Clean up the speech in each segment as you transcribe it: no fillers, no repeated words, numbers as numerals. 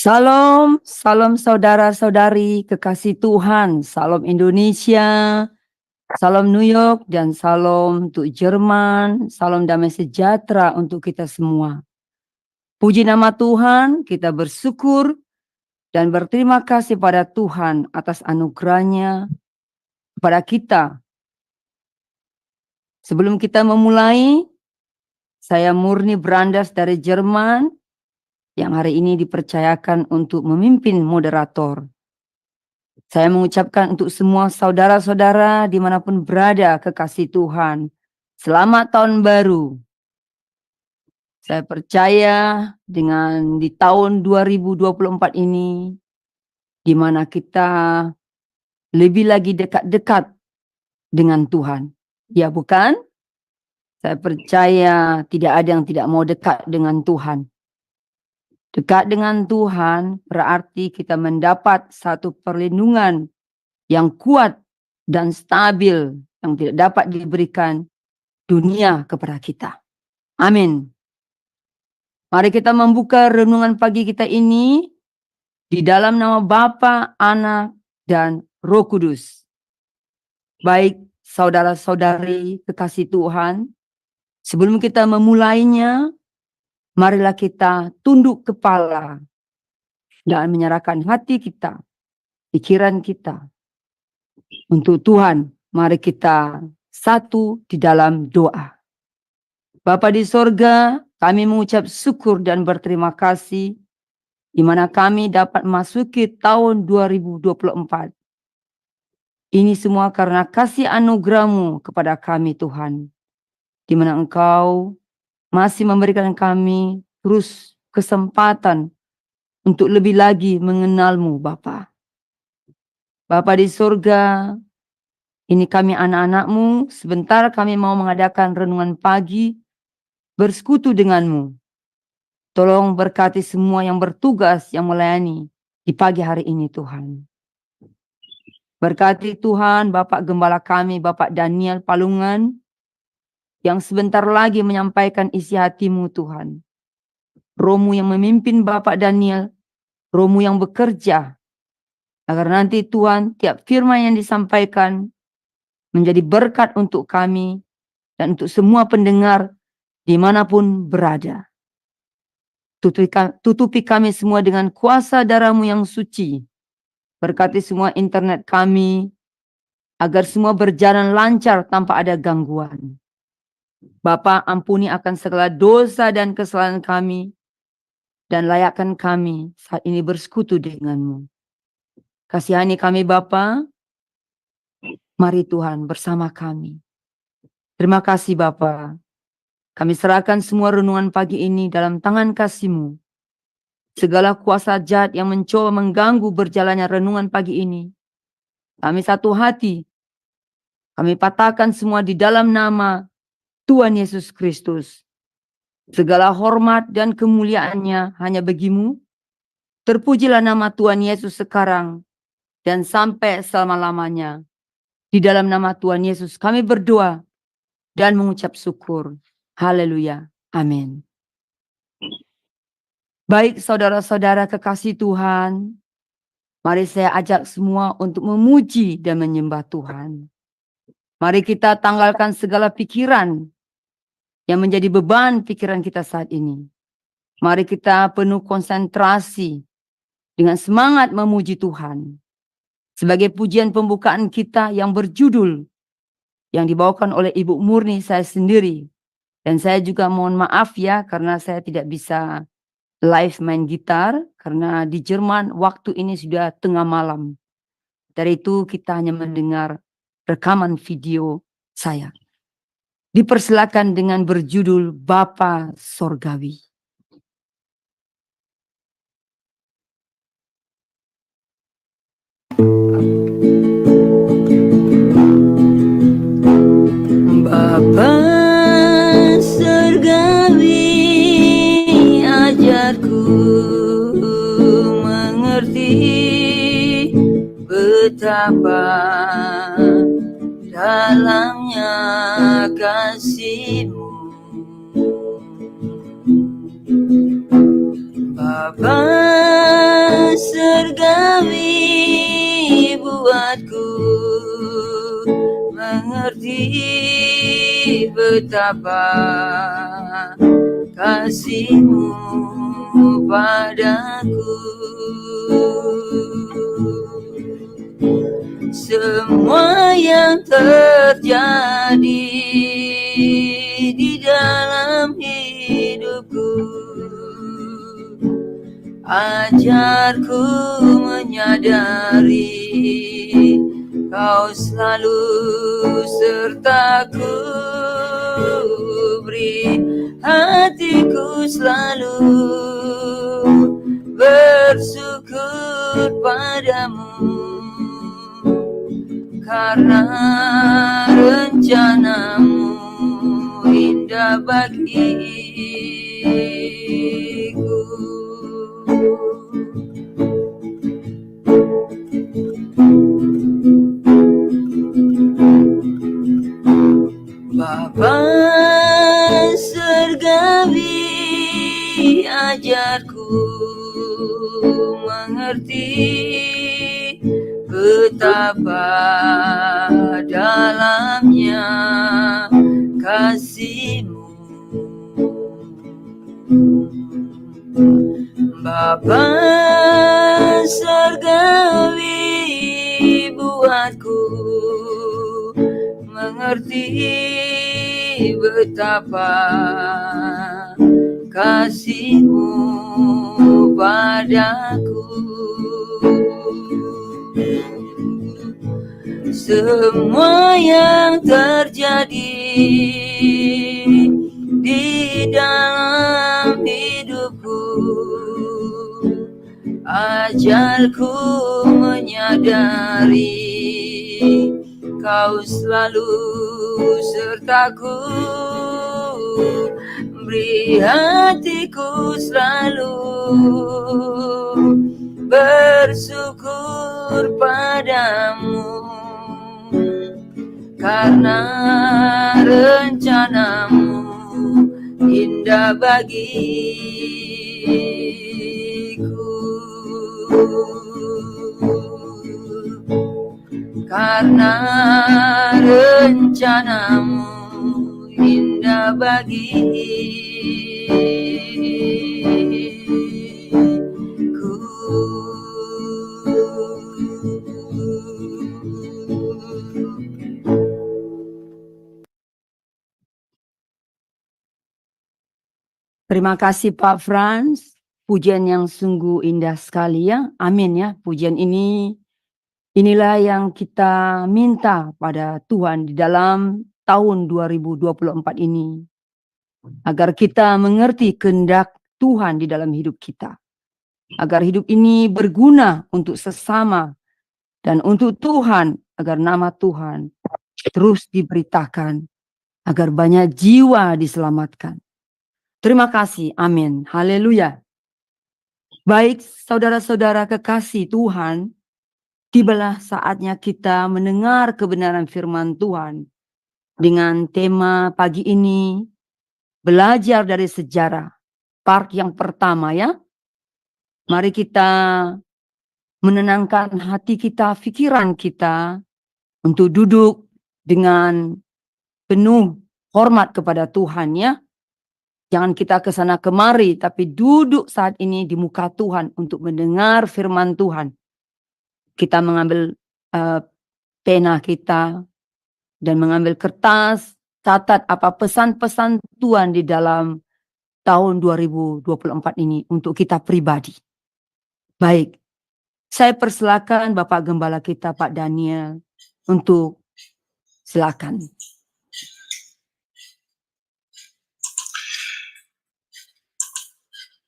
Salam, salam saudara-saudari kekasih Tuhan, salam Indonesia, salam New York, dan salam untuk Jerman, salam damai sejahtera untuk kita semua. Puji nama Tuhan, kita bersyukur dan berterima kasih pada Tuhan atas anugerahnya kepada kita. Sebelum kita memulai, saya Murni Brandas dari Jerman, yang hari ini dipercayakan untuk memimpin moderator. Saya mengucapkan untuk semua saudara-saudara dimanapun berada kekasih Tuhan, selamat tahun baru. Saya percaya dengan di tahun 2024 ini, di mana kita lebih lagi dekat-dekat dengan Tuhan. Ya bukan? Saya percaya tidak ada yang tidak mau dekat dengan Tuhan. Dekat dengan Tuhan berarti kita mendapat satu perlindungan yang kuat dan stabil yang tidak dapat diberikan dunia kepada kita. Amin. Mari kita membuka renungan pagi kita ini di dalam nama Bapa, Anak, dan Roh Kudus. Baik saudara-saudari kekasih Tuhan, sebelum kita memulainya, marilah kita tunduk kepala dan menyerahkan hati kita, pikiran kita untuk Tuhan. Mari kita satu di dalam doa. Bapa di sorga, kami mengucap syukur dan berterima kasih di mana kami dapat memasuki tahun 2024. Ini semua karena kasih anugerah-Mu kepada kami Tuhan, di mana Engkau masih memberikan kami terus kesempatan untuk lebih lagi mengenal-Mu Bapa. Bapa di sorga, ini kami anak-anak-Mu, sebentar kami mau mengadakan renungan pagi bersekutu dengan-Mu. Tolong berkati semua yang bertugas, yang melayani di pagi hari ini Tuhan. Berkati Tuhan Bapak Gembala kami, Bapak Daniel Palungan, yang sebentar lagi menyampaikan isi hati-Mu Tuhan. Roh-Mu yang memimpin Bapak Daniel, Roh-Mu yang bekerja, agar nanti Tuhan tiap firman yang disampaikan menjadi berkat untuk kami dan untuk semua pendengar dimanapun berada. Tutupi kami semua dengan kuasa darah-Mu yang suci. Berkati semua internet kami, agar semua berjalan lancar tanpa ada gangguan. Bapa, ampuni akan segala dosa dan kesalahan kami, dan layakkan kami saat ini bersekutu dengan-Mu. Kasihani kami Bapa, mari Tuhan bersama kami. Terima kasih Bapa. Kami serahkan semua renungan pagi ini dalam tangan kasih-Mu. Segala kuasa jahat yang mencoba mengganggu berjalannya renungan pagi ini, kami satu hati. Kami patahkan semua di dalam nama Tuhan Yesus Kristus. Segala hormat dan kemuliaannya hanya bagi-Mu. Terpujilah nama Tuhan Yesus sekarang dan sampai selama-lamanya. Di dalam nama Tuhan Yesus kami berdoa dan mengucap syukur. Haleluya. Amin. Baik saudara-saudara kekasih Tuhan, mari saya ajak semua untuk memuji dan menyembah Tuhan. Mari kita tanggalkan segala pikiran yang menjadi beban pikiran kita saat ini. Mari kita penuh konsentrasi dengan semangat memuji Tuhan. Sebagai pujian pembukaan kita yang berjudul, yang dibawakan oleh Ibu Murni, saya sendiri. Dan saya juga mohon maaf ya, karena saya tidak bisa live main gitar, karena di Jerman waktu ini sudah tengah malam. Dari itu kita hanya mendengar rekaman video saya. Dipersilakan dengan berjudul Bapa Sorgawi. Bapa Sorgawi, ajarku mengerti betapa dalamnya kasih-Mu. Bapa surgawi buatku mengerti betapa kasih-Mu padaku. Semua yang terjadi di dalam hidupku, ajarku menyadari Kau selalu sertaku, beri hatiku selalu bersyukur padamu, karena rencana-Mu indah bagiku. Bapa surgawi, ajarku mengerti betapa dalamnya kasih-Mu. Bapa surgawi, buatku mengerti betapa kasih-Mu padaku. Semua yang terjadi di dalam hidupku, ajarku menyadari Kau selalu sertaku, beri hatiku selalu bersyukur padamu, karena rencana-Mu indah bagiku. Karena rencana-Mu indah bagiku. Terima kasih Pak Frans, pujian yang sungguh indah sekali ya. Amin ya, pujian inilah yang kita minta pada Tuhan di dalam tahun 2024 ini. Agar kita mengerti kehendak Tuhan di dalam hidup kita. Agar hidup ini berguna untuk sesama dan untuk Tuhan, agar nama Tuhan terus diberitakan, agar banyak jiwa diselamatkan. Terima kasih, amin, haleluya. Baik saudara-saudara kekasih Tuhan, tibalah saatnya kita mendengar kebenaran firman Tuhan dengan tema pagi ini, belajar dari sejarah. Part yang pertama ya. Mari kita menenangkan hati kita, pikiran kita untuk duduk dengan penuh hormat kepada Tuhan ya. Jangan kita ke sana kemari, tapi duduk saat ini di muka Tuhan untuk mendengar firman Tuhan. Kita mengambil pena kita dan mengambil kertas, catat apa pesan-pesan Tuhan di dalam tahun 2024 ini untuk kita pribadi. Baik, saya persilakan Bapak Gembala kita Pak Daniel untuk silakan.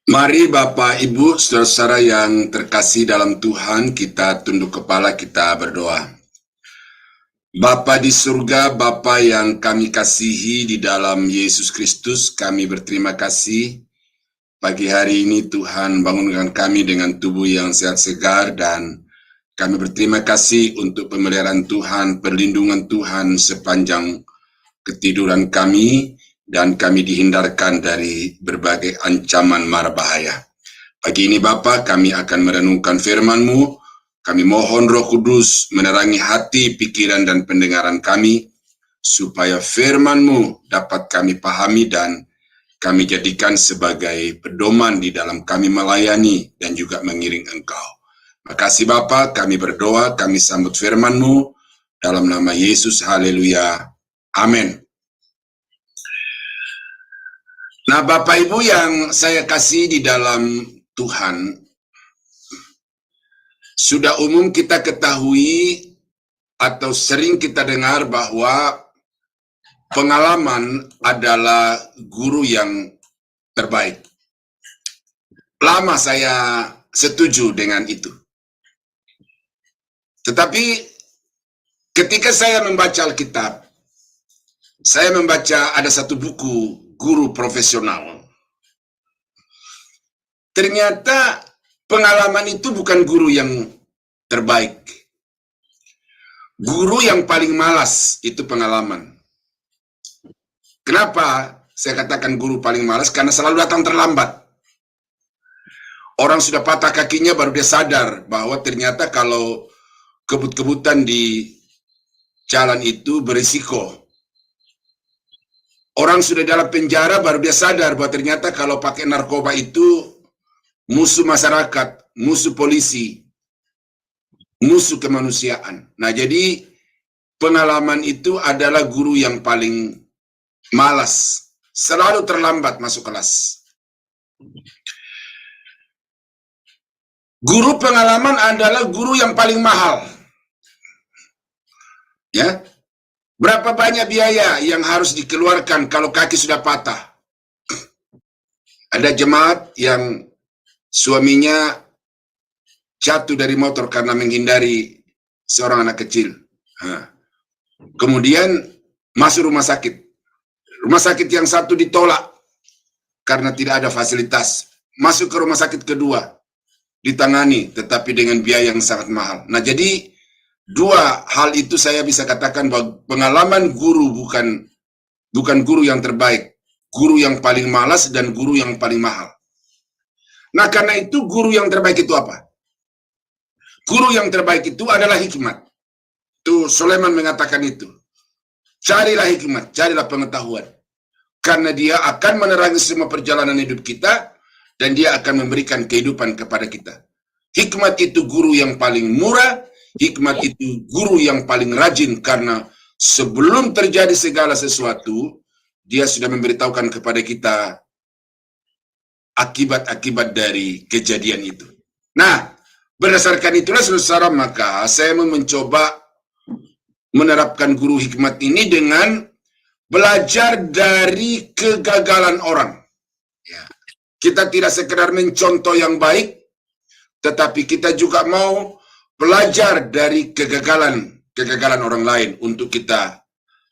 Mari Bapak, Ibu, saudara-saudara yang terkasih dalam Tuhan, kita tunduk kepala, kita berdoa. Bapa di surga, Bapa yang kami kasihi di dalam Yesus Kristus, kami berterima kasih. Pagi hari ini Tuhan bangunkan kami dengan tubuh yang sehat segar, dan kami berterima kasih untuk pemeliharaan Tuhan, perlindungan Tuhan sepanjang ketiduran kami, dan kami dihindarkan dari berbagai ancaman mara bahaya. Pagi ini Bapa, kami akan merenungkan firman-Mu. Kami mohon Roh Kudus menerangi hati, pikiran, dan pendengaran kami, supaya firman-Mu dapat kami pahami dan kami jadikan sebagai pedoman di dalam kami melayani dan juga mengiring Engkau. Makasih Bapa, kami berdoa, kami sambut firman-Mu dalam nama Yesus, haleluya, amin. Nah Bapak Ibu yang saya kasih di dalam Tuhan, sudah umum kita ketahui atau sering kita dengar bahwa pengalaman adalah guru yang terbaik. Lama saya setuju dengan itu. Tetapi ketika saya membaca Alkitab, saya membaca ada satu buku guru profesional. Ternyata pengalaman itu bukan guru yang terbaik. Guru yang paling malas itu pengalaman. Kenapa saya katakan guru paling malas? Karena selalu datang terlambat. Orang sudah patah kakinya baru dia sadar bahwa ternyata kalau kebut-kebutan di jalan itu berisiko. Orang sudah dalam penjara baru dia sadar bahwa ternyata kalau pakai narkoba itu musuh masyarakat, musuh polisi, musuh kemanusiaan. Nah, jadi pengalaman itu adalah guru yang paling malas, selalu terlambat masuk kelas. Guru pengalaman adalah guru yang paling mahal. Ya, berapa banyak biaya yang harus dikeluarkan kalau kaki sudah patah? Ada jemaat yang suaminya jatuh dari motor karena menghindari seorang anak kecil. Kemudian masuk rumah sakit. Rumah sakit yang satu ditolak karena tidak ada fasilitas. Masuk ke rumah sakit kedua, ditangani, tetapi dengan biaya yang sangat mahal. Nah, jadi dua hal itu saya bisa katakan bahwa pengalaman guru bukan guru yang terbaik. Guru yang paling malas dan guru yang paling mahal. Nah, karena itu guru yang terbaik itu apa? Guru yang terbaik itu adalah hikmat. Tuh Sulaiman mengatakan itu. Carilah hikmat, carilah pengetahuan. Karena dia akan menerangi semua perjalanan hidup kita dan dia akan memberikan kehidupan kepada kita. Hikmat itu guru yang paling murah, hikmat itu guru yang paling rajin karena sebelum terjadi segala sesuatu, dia sudah memberitahukan kepada kita akibat-akibat dari kejadian itu. Nah, berdasarkan itulah saudara, maka saya mau mencoba menerapkan guru hikmat ini dengan belajar dari kegagalan orang. Ya. Kita tidak sekedar mencontoh yang baik, tetapi kita juga mau belajar dari kegagalan orang lain untuk kita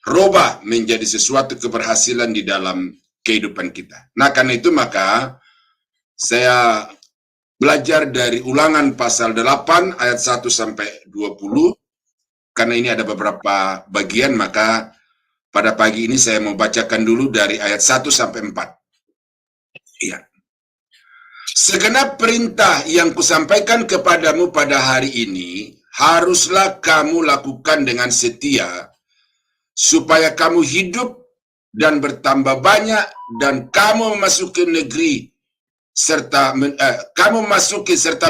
rubah menjadi sesuatu keberhasilan di dalam kehidupan kita. Nah, karena itu maka saya belajar dari Ulangan pasal 8 ayat 1 sampai 20. Karena ini ada beberapa bagian, maka pada pagi ini saya mau bacakan dulu dari ayat 1 sampai 4. Iya. Segenap perintah yang kusampaikan kepadamu pada hari ini, haruslah kamu lakukan dengan setia, supaya kamu hidup dan bertambah banyak, dan kamu memasuki negeri serta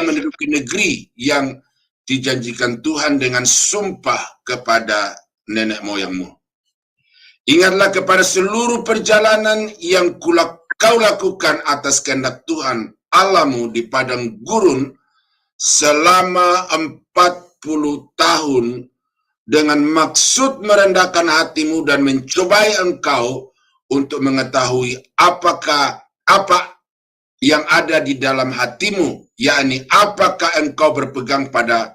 menduduki negeri yang dijanjikan Tuhan dengan sumpah kepada nenek moyangmu. Ingatlah kepada seluruh perjalanan yang kau lakukan atas kehendak Tuhan Allahmu di padang gurun selama 40 tahun dengan maksud merendahkan hatimu dan mencobai engkau untuk mengetahui apa yang ada di dalam hatimu, yakni apakah engkau berpegang pada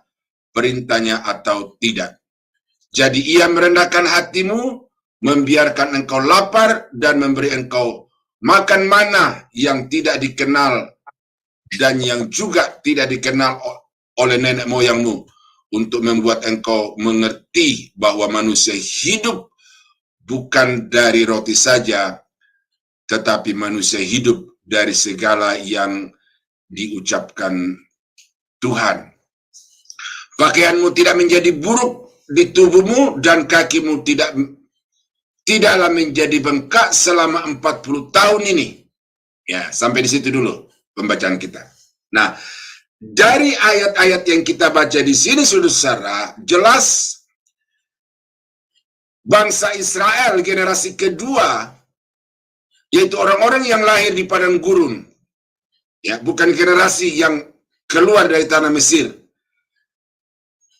perintahnya atau tidak. Jadi ia merendahkan hatimu, membiarkan engkau lapar dan memberi engkau makan mana yang tidak dikenal dan yang juga tidak dikenal oleh nenek moyangmu, untuk membuat engkau mengerti bahwa manusia hidup bukan dari roti saja, tetapi manusia hidup dari segala yang diucapkan Tuhan. Pakaianmu tidak menjadi buruk di tubuhmu dan kakimu tidaklah menjadi bengkak selama 40 tahun ini. Ya, sampai di situ dulu pembacaan kita. Nah, dari ayat-ayat yang kita baca di sini, saudara, jelas bangsa Israel generasi kedua, yaitu orang-orang yang lahir di padang gurun, ya, bukan generasi yang keluar dari tanah Mesir,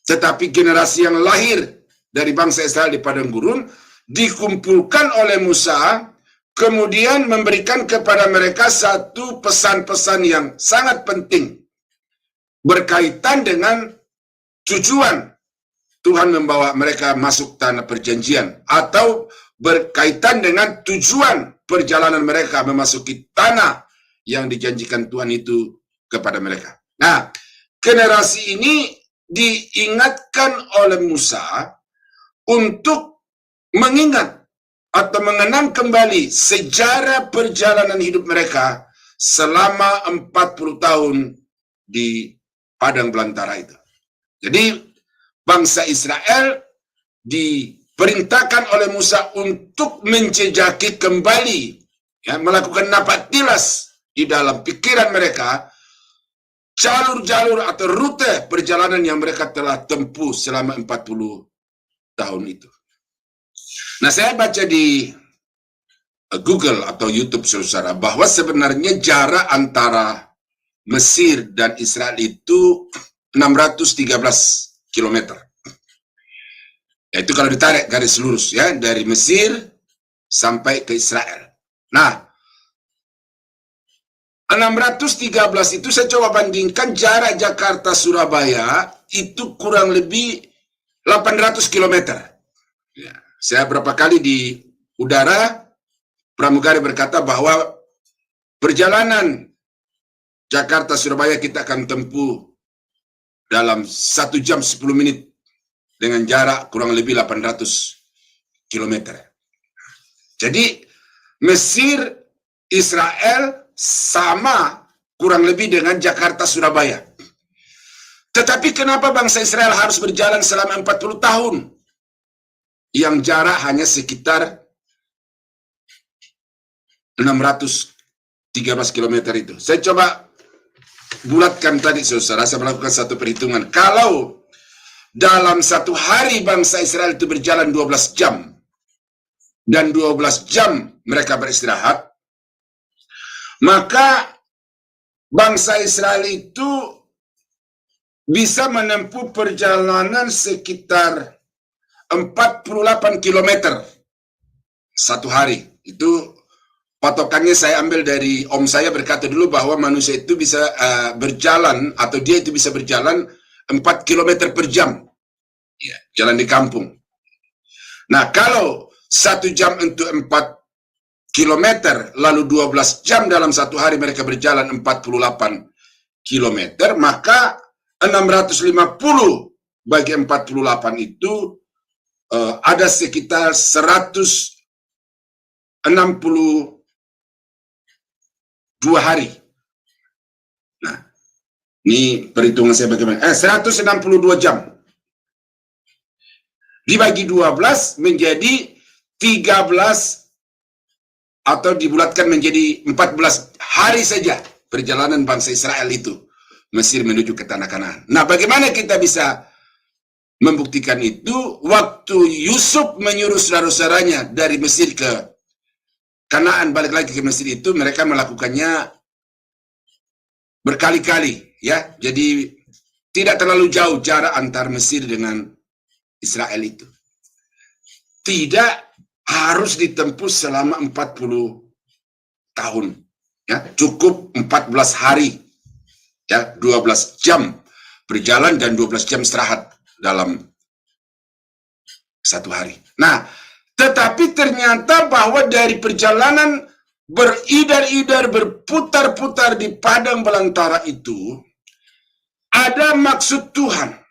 tetapi generasi yang lahir dari bangsa Israel di padang gurun, dikumpulkan oleh Musa, kemudian memberikan kepada mereka satu pesan-pesan yang sangat penting berkaitan dengan tujuan Tuhan membawa mereka masuk tanah perjanjian, atau berkaitan dengan tujuan perjalanan mereka memasuki tanah yang dijanjikan Tuhan itu kepada mereka. Nah, generasi ini diingatkan oleh Musa untuk mengingat atau mengenang kembali sejarah perjalanan hidup mereka selama 40 tahun di padang belantara itu. Jadi bangsa Israel diperintahkan oleh Musa untuk menjejaki kembali, ya, melakukan napak tilas di dalam pikiran mereka jalur-jalur atau rute perjalanan yang mereka telah tempuh selama 40 tahun itu. Nah, saya baca di Google atau YouTube, saudara, bahwa sebenarnya jarak antara Mesir dan Israel itu 613 km. Itu kalau ditarik garis lurus, ya, dari Mesir sampai ke Israel. Nah, 613 itu saya coba bandingkan jarak Jakarta-Surabaya itu kurang lebih 800 km. Ya, saya berapa kali di udara, pramugari berkata bahwa perjalanan Jakarta-Surabaya kita akan tempuh dalam 1 jam 10 menit dengan jarak kurang lebih 800 km. Jadi Mesir, Israel sama kurang lebih dengan Jakarta-Surabaya. Tetapi kenapa bangsa Israel harus berjalan selama 40 tahun? Yang jarak hanya sekitar 613 km itu. Saya coba bulatkan tadi, saudara, saya melakukan satu perhitungan. Kalau dalam satu hari bangsa Israel itu berjalan 12 jam, dan 12 jam mereka beristirahat, maka bangsa Israel itu bisa menempuh perjalanan sekitar 48 km satu hari. Itu patokannya saya ambil dari om saya, berkata dulu bahwa manusia itu bisa berjalan, atau dia itu bisa berjalan 4 km per jam, ya, jalan di kampung. Nah, kalau 1 jam untuk 4 km, lalu 12 jam dalam satu hari mereka berjalan 48 km, maka 650 bagi 48 itu ada sekitar 162 hari. Nah, ini perhitungan saya bagaimana? 162 jam. Dibagi 12 menjadi 13, atau dibulatkan menjadi 14 hari saja perjalanan bangsa Israel itu Mesir menuju ke tanah Kanaan. Nah, bagaimana kita bisa membuktikan itu? Waktu Yusuf menyuruh saudara-saudaranya dari Mesir ke Kanaan balik lagi ke Mesir itu, mereka melakukannya berkali-kali, ya. Jadi tidak terlalu jauh jarak antar Mesir dengan Israel itu. Tidak harus ditempuh selama 40 tahun, ya. Cukup 14 hari, ya, 12 jam berjalan dan 12 jam istirahat dalam satu hari. Nah, tetapi ternyata bahwa dari perjalanan beridar-idar, berputar-putar di padang belantara itu ada maksud Tuhan.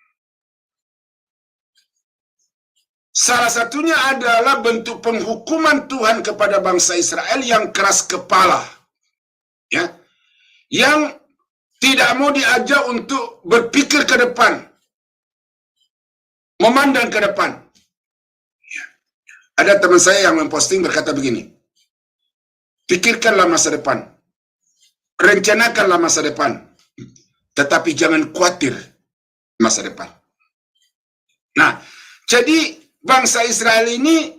Salah satunya adalah bentuk penghukuman Tuhan kepada bangsa Israel yang keras kepala, ya, yang tidak mau diajak untuk berpikir ke depan, memandang ke depan. Ada teman saya yang memposting berkata begini, pikirkanlah masa depan, rencanakanlah masa depan, tetapi jangan khawatir masa depan. Nah, jadi bangsa Israel ini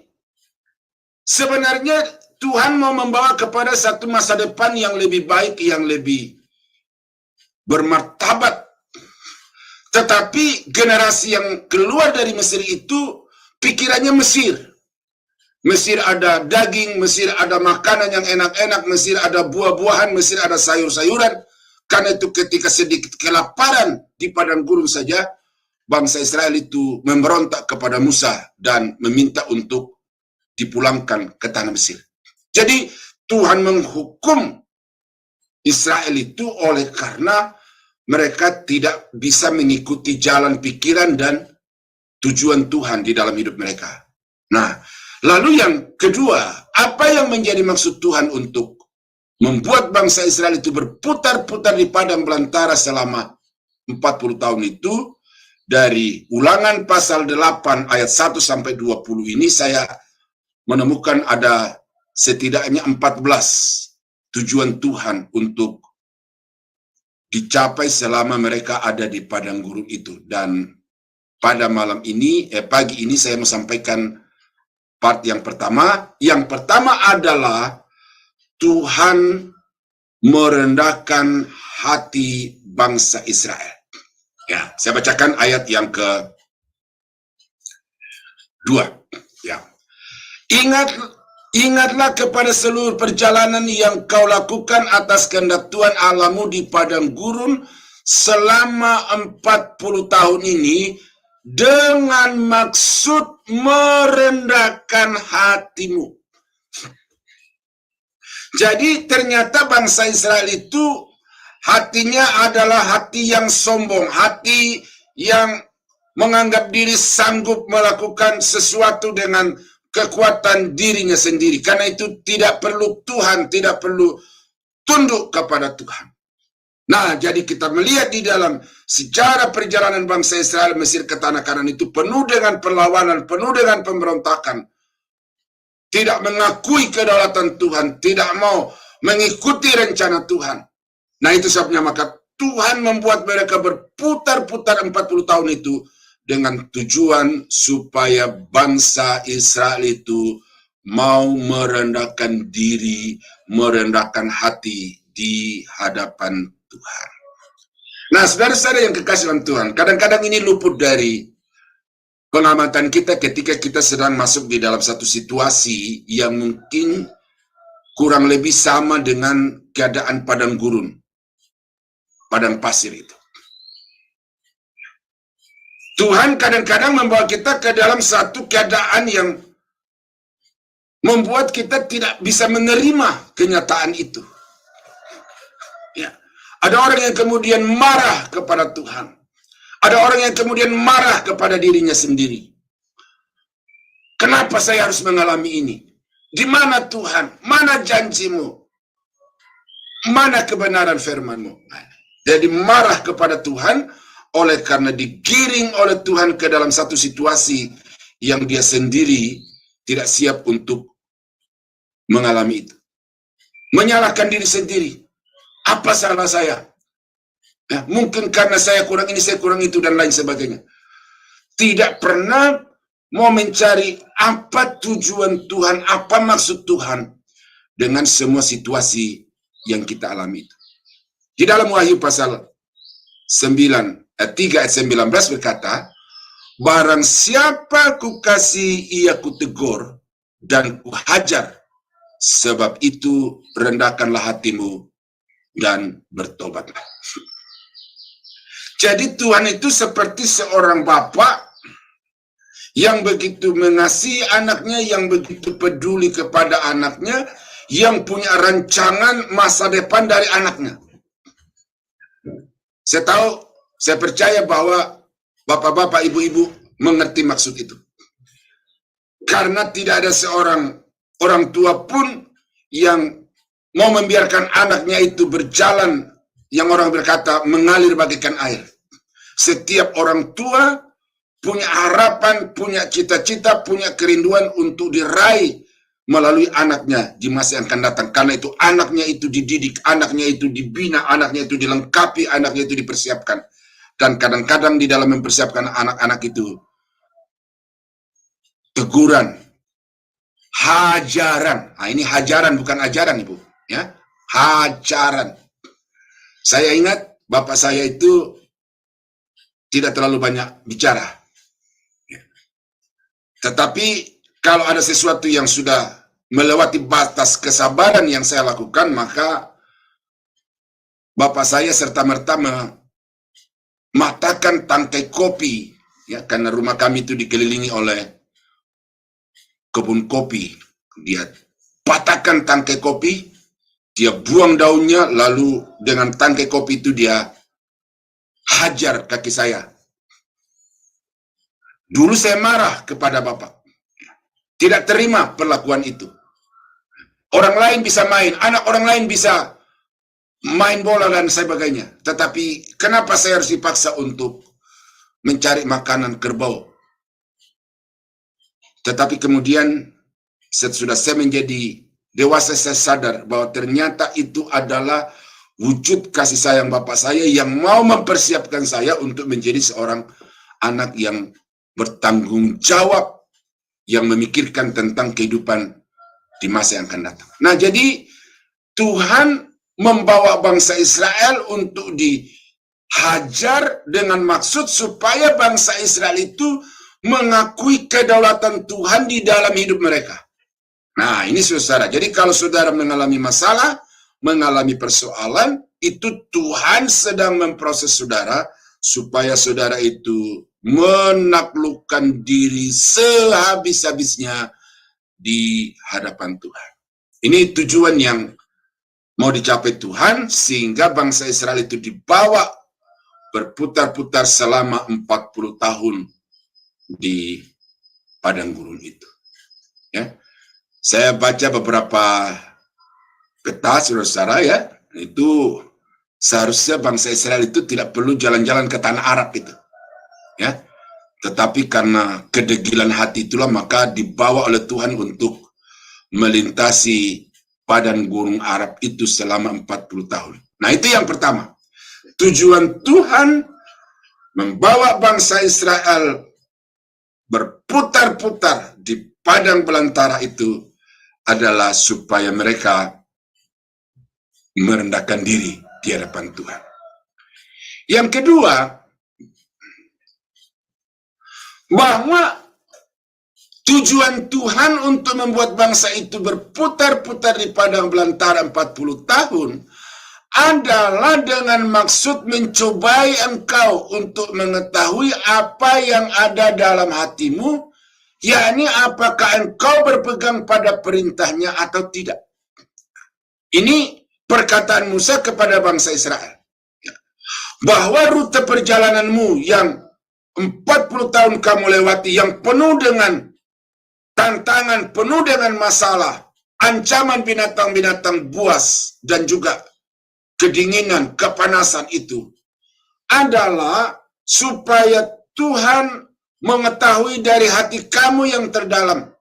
sebenarnya Tuhan mau membawa kepada satu masa depan yang lebih baik, yang lebih bermartabat. Tetapi generasi yang keluar dari Mesir itu pikirannya Mesir. Mesir ada daging, Mesir ada makanan yang enak-enak, Mesir ada buah-buahan, Mesir ada sayur-sayuran. Karena itu ketika sedikit kelaparan di padang gurun saja, bangsa Israel itu memberontak kepada Musa dan meminta untuk dipulangkan ke tanah Mesir. Jadi Tuhan menghukum Israel itu oleh karena mereka tidak bisa mengikuti jalan pikiran dan tujuan Tuhan di dalam hidup mereka. Nah, lalu yang kedua, apa yang menjadi maksud Tuhan untuk membuat bangsa Israel itu berputar-putar di padang belantara selama 40 tahun itu? Dari Ulangan pasal 8 ayat 1 sampai 20 ini saya menemukan ada setidaknya 14 tujuan Tuhan untuk dicapai selama mereka ada di padang gurun itu. Dan pada malam ini, pagi ini saya mau sampaikan part yang pertama. Yang pertama adalah Tuhan merendahkan hati bangsa Israel. Ya, saya bacakan ayat yang ke-2. Ya. Ingatlah kepada seluruh perjalanan yang kau lakukan atas kehendak Tuhan Allahmu di padang gurun selama 40 tahun ini dengan maksud merendahkan hatimu. Jadi ternyata bangsa Israel itu hatinya adalah hati yang sombong, hati yang menganggap diri sanggup melakukan sesuatu dengan kekuatan dirinya sendiri. Karena itu tidak perlu Tuhan, tidak perlu tunduk kepada Tuhan. Nah, jadi kita melihat di dalam sejarah perjalanan bangsa Israel Mesir ke tanah Kanaan itu penuh dengan perlawanan, penuh dengan pemberontakan. Tidak mengakui kedaulatan Tuhan, tidak mau mengikuti rencana Tuhan. Nah, itu sebabnya maka Tuhan membuat mereka berputar-putar 40 tahun itu dengan tujuan supaya bangsa Israel itu mau merendahkan diri, merendahkan hati di hadapan Tuhan. Nah, saudara-saudara yang kekasih dalam Tuhan, kadang-kadang ini luput dari pengamatan kita ketika kita sedang masuk di dalam satu situasi yang mungkin kurang lebih sama dengan keadaan padang gurun, padang pasir itu. Tuhan kadang-kadang membawa kita ke dalam satu keadaan yang membuat kita tidak bisa menerima kenyataan itu. Ya. Ada orang yang kemudian marah kepada Tuhan. Ada orang yang kemudian marah kepada dirinya sendiri. Kenapa saya harus mengalami ini? Di mana Tuhan? Mana janjimu? Mana kebenaran firman-Mu? Jadi marah kepada Tuhan oleh karena digiring oleh Tuhan ke dalam satu situasi yang dia sendiri tidak siap untuk mengalami itu. Menyalahkan diri sendiri. Apa salah saya? Ya, mungkin karena saya kurang ini, saya kurang itu, dan lain sebagainya. Tidak pernah mau mencari apa tujuan Tuhan, apa maksud Tuhan dengan semua situasi yang kita alami itu. Di dalam Wahyu pasal 3 ayat 19 berkata, barang siapa kukasihi ia kutegur dan kuhajar, sebab itu rendahkanlah hatimu dan bertobatlah. Jadi Tuhan itu seperti seorang bapa yang begitu mengasihi anaknya, yang begitu peduli kepada anaknya, yang punya rancangan masa depan dari anaknya. Saya percaya bahwa bapak-bapak, ibu-ibu mengerti maksud itu. Karena tidak ada seorang orang tua pun yang mau membiarkan anaknya itu berjalan yang orang berkata mengalir bagaikan air. Setiap orang tua punya harapan, punya cita-cita, punya kerinduan untuk diraih melalui anaknya di masa yang akan datang. Karena itu anaknya itu dididik, anaknya itu dibina, anaknya itu dilengkapi, anaknya itu dipersiapkan. Dan kadang-kadang di dalam mempersiapkan anak-anak itu, teguran, hajaran. Nah, ini hajaran bukan ajaran, Ibu, ya. Hajaran. Saya ingat bapak saya itu tidak terlalu banyak bicara. Tetapi kalau ada sesuatu yang sudah melewati batas kesabaran yang saya lakukan, maka bapak saya serta-merta mematahkan tangkai kopi, ya, karena rumah kami itu dikelilingi oleh kebun kopi. Dia patahkan tangkai kopi, dia buang daunnya, lalu dengan tangkai kopi itu dia hajar kaki saya. Dulu saya marah kepada bapak, tidak terima perlakuan itu. Orang lain bisa main, anak orang lain bisa main bola dan sebagainya. Tetapi kenapa saya harus dipaksa untuk mencari makanan kerbau? Tetapi kemudian sesudah saya menjadi dewasa, saya sadar bahwa ternyata itu adalah wujud kasih sayang bapak saya yang mau mempersiapkan saya untuk menjadi seorang anak yang bertanggung jawab, yang memikirkan tentang kehidupan di masa yang akan datang. Nah, jadi Tuhan membawa bangsa Israel untuk dihajar dengan maksud supaya bangsa Israel itu mengakui kedaulatan Tuhan di dalam hidup mereka. Nah, ini saudara. Jadi kalau saudara mengalami masalah, mengalami persoalan, itu Tuhan sedang memproses saudara supaya saudara itu menaklukkan diri sehabis-habisnya di hadapan Tuhan. Ini tujuan yang mau dicapai Tuhan, sehingga bangsa Israel itu dibawa berputar-putar selama 40 tahun di padang gurun itu. Ya, saya baca beberapa peta, saudara-saudara, ya, itu seharusnya bangsa Israel itu tidak perlu jalan-jalan ke tanah Arab itu, ya. Tetapi karena kedegilan hati itulah maka dibawa oleh Tuhan untuk melintasi padang gurun Arab itu selama 40 tahun. Nah, itu yang pertama. Tujuan Tuhan membawa bangsa Israel berputar-putar di padang belantara itu adalah supaya mereka merendahkan diri di hadapan Tuhan. Yang kedua, bahwa tujuan Tuhan untuk membuat bangsa itu berputar-putar di padang belantara 40 tahun adalah dengan maksud mencobai engkau untuk mengetahui apa yang ada dalam hatimu, yakni apakah engkau berpegang pada perintahnya atau tidak. Ini perkataan Musa kepada bangsa Israel, bahwa rute perjalananmu yang 40 tahun kamu lewati, yang penuh dengan tantangan, penuh dengan masalah, ancaman binatang-binatang buas, dan juga kedinginan, kepanasan itu, adalah supaya Tuhan mengetahui dari hati kamu yang terdalam,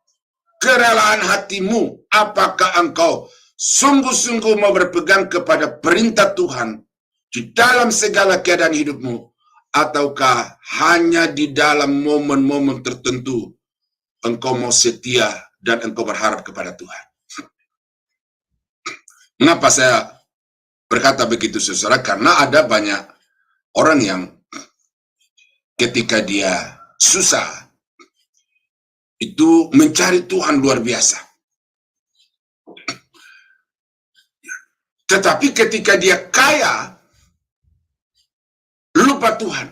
kerelaan hatimu, apakah engkau sungguh-sungguh mau berpegang kepada perintah Tuhan di dalam segala keadaan hidupmu, ataukah hanya di dalam momen-momen tertentu engkau mau setia dan engkau berharap kepada Tuhan. Mengapa saya berkata begitu, saudara? Karena ada banyak orang yang ketika dia susah itu mencari Tuhan luar biasa. Tetapi ketika dia kaya, lupa Tuhan.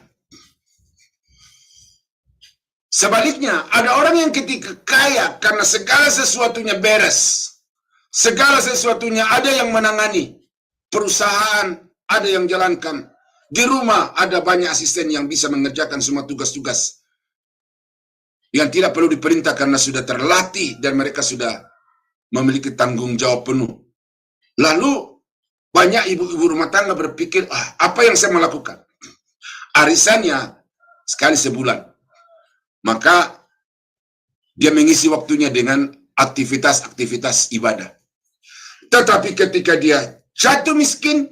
Sebaliknya, ada orang yang ketika kaya karena segala sesuatunya beres, segala sesuatunya ada yang menangani, perusahaan ada yang jalankan, di rumah ada banyak asisten yang bisa mengerjakan semua tugas-tugas yang tidak perlu diperintah karena sudah terlatih dan mereka sudah memiliki tanggung jawab penuh. Lalu banyak ibu-ibu rumah tangga berpikir, apa yang saya melakukan? Arisannya sekali sebulan. Maka dia mengisi waktunya dengan aktivitas-aktivitas ibadah. Tetapi ketika dia jatuh miskin,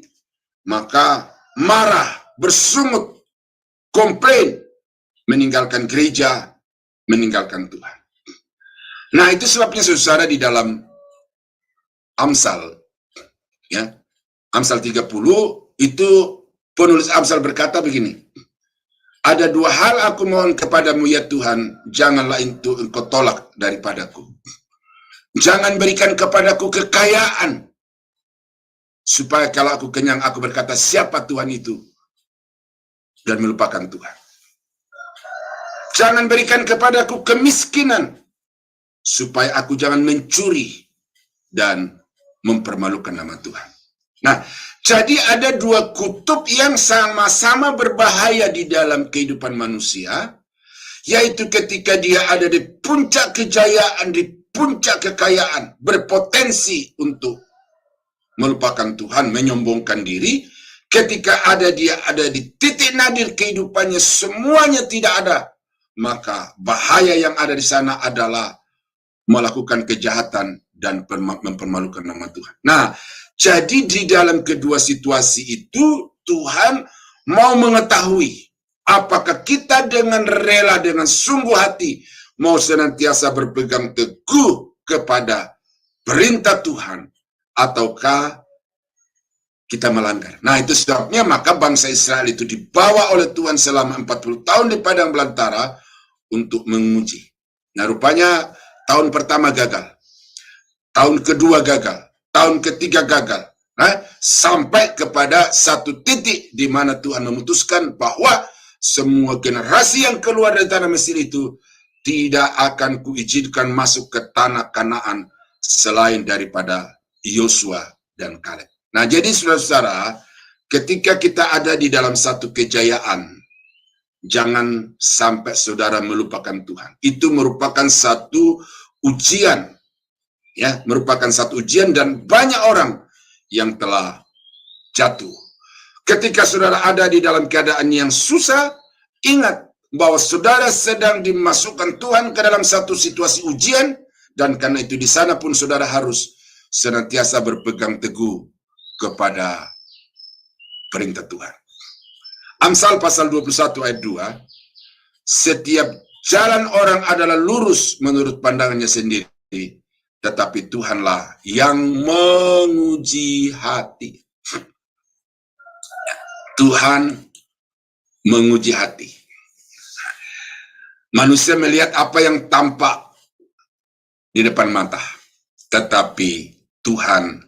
maka marah, bersungut, komplain, meninggalkan gereja, meninggalkan Tuhan. Nah, itu sebabnya saudara di dalam Amsal, ya, Amsal 30, itu penulis Amsal berkata begini, ada dua hal aku mohon kepadamu ya Tuhan, janganlah itu engkau tolak daripadaku. Jangan berikan kepadaku kekayaan, supaya kalau aku kenyang, aku berkata, siapa Tuhan itu? Dan melupakan Tuhan. Jangan berikan kepadaku kemiskinan, supaya aku jangan mencuri dan mempermalukan nama Tuhan. Nah, jadi ada dua kutub yang sama-sama berbahaya di dalam kehidupan manusia, yaitu ketika dia ada di puncak kejayaan, di puncak kekayaan, berpotensi untuk melupakan Tuhan, menyombongkan diri. Ketika dia ada di titik nadir kehidupannya, semuanya tidak ada, maka bahaya yang ada di sana adalah melakukan kejahatan dan mempermalukan nama Tuhan. Nah, jadi di dalam kedua situasi itu, Tuhan mau mengetahui apakah kita dengan rela, dengan sungguh hati, mau senantiasa berpegang teguh kepada perintah Tuhan, ataukah kita melanggar. Nah, itu sebabnya maka bangsa Israel itu dibawa oleh Tuhan selama 40 tahun di padang belantara untuk menguji. Nah, rupanya tahun pertama gagal, tahun kedua gagal, tahun ketiga gagal, sampai kepada satu titik di mana Tuhan memutuskan bahwa semua generasi yang keluar dari tanah Mesir itu tidak akan kuizinkan masuk ke tanah Kanaan selain daripada Yosua dan Kaleb. Nah, jadi saudara-saudara, ketika kita ada di dalam satu kejayaan, jangan sampai saudara melupakan Tuhan. Itu merupakan satu ujian, ya, merupakan satu ujian, dan banyak orang yang telah jatuh. Ketika saudara ada di dalam keadaan yang susah, ingat bahwa saudara sedang dimasukkan Tuhan ke dalam satu situasi ujian, dan karena itu di sana pun saudara harus senantiasa berpegang teguh kepada perintah Tuhan. Amsal pasal 21 ayat 2, setiap jalan orang adalah lurus menurut pandangannya sendiri, tetapi Tuhanlah yang menguji hati. Tuhan menguji hati. Manusia melihat apa yang tampak di depan mata, tetapi Tuhan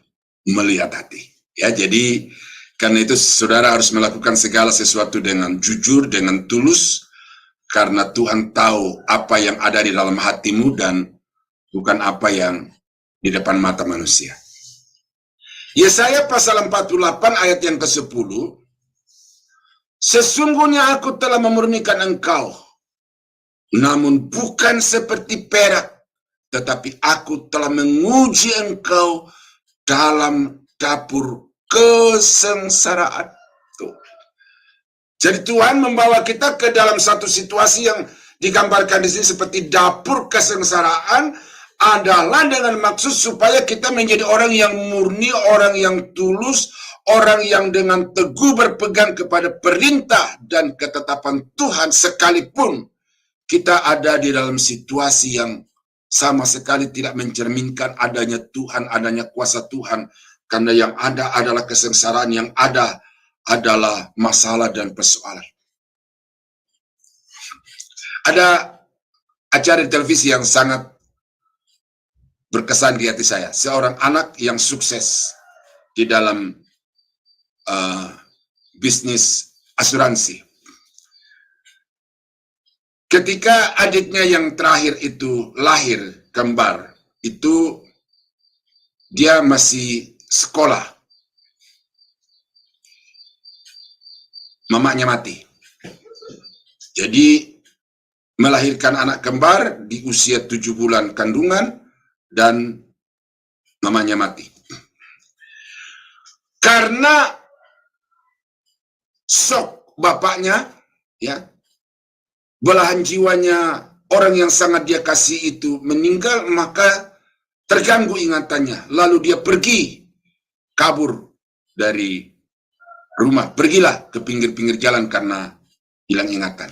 melihat hati. Ya, jadi karena itu saudara harus melakukan segala sesuatu dengan jujur, dengan tulus, karena Tuhan tahu apa yang ada di dalam hatimu dan bukan apa yang di depan mata manusia. Yesaya pasal 48 ayat yang ke-10, sesungguhnya aku telah memurnikan engkau, namun bukan seperti perak, tetapi aku telah menguji engkau dalam dapur kesengsaraan. Tuh. Jadi Tuhan membawa kita ke dalam satu situasi yang digambarkan di sini seperti dapur kesengsaraan, adalah dengan maksud supaya kita menjadi orang yang murni, orang yang tulus, orang yang dengan teguh berpegang kepada perintah dan ketetapan Tuhan, sekalipun kita ada di dalam situasi yang sama sekali tidak mencerminkan adanya Tuhan, adanya kuasa Tuhan, karena yang ada adalah kesengsaraan, yang ada adalah masalah dan persoalan. Ada acara televisi yang sangat berkesan di hati saya, seorang anak yang sukses di dalam bisnis asuransi. Ketika adiknya yang terakhir itu lahir kembar, itu dia masih sekolah. Mamanya mati. Jadi melahirkan anak kembar di usia 7 bulan kandungan dan mamanya mati. karena shock bapaknya, ya, belahan jiwanya orang yang sangat dia kasih itu meninggal, maka terganggu ingatannya. Lalu dia pergi kabur dari rumah, pergilah ke pinggir-pinggir jalan karena hilang ingatan.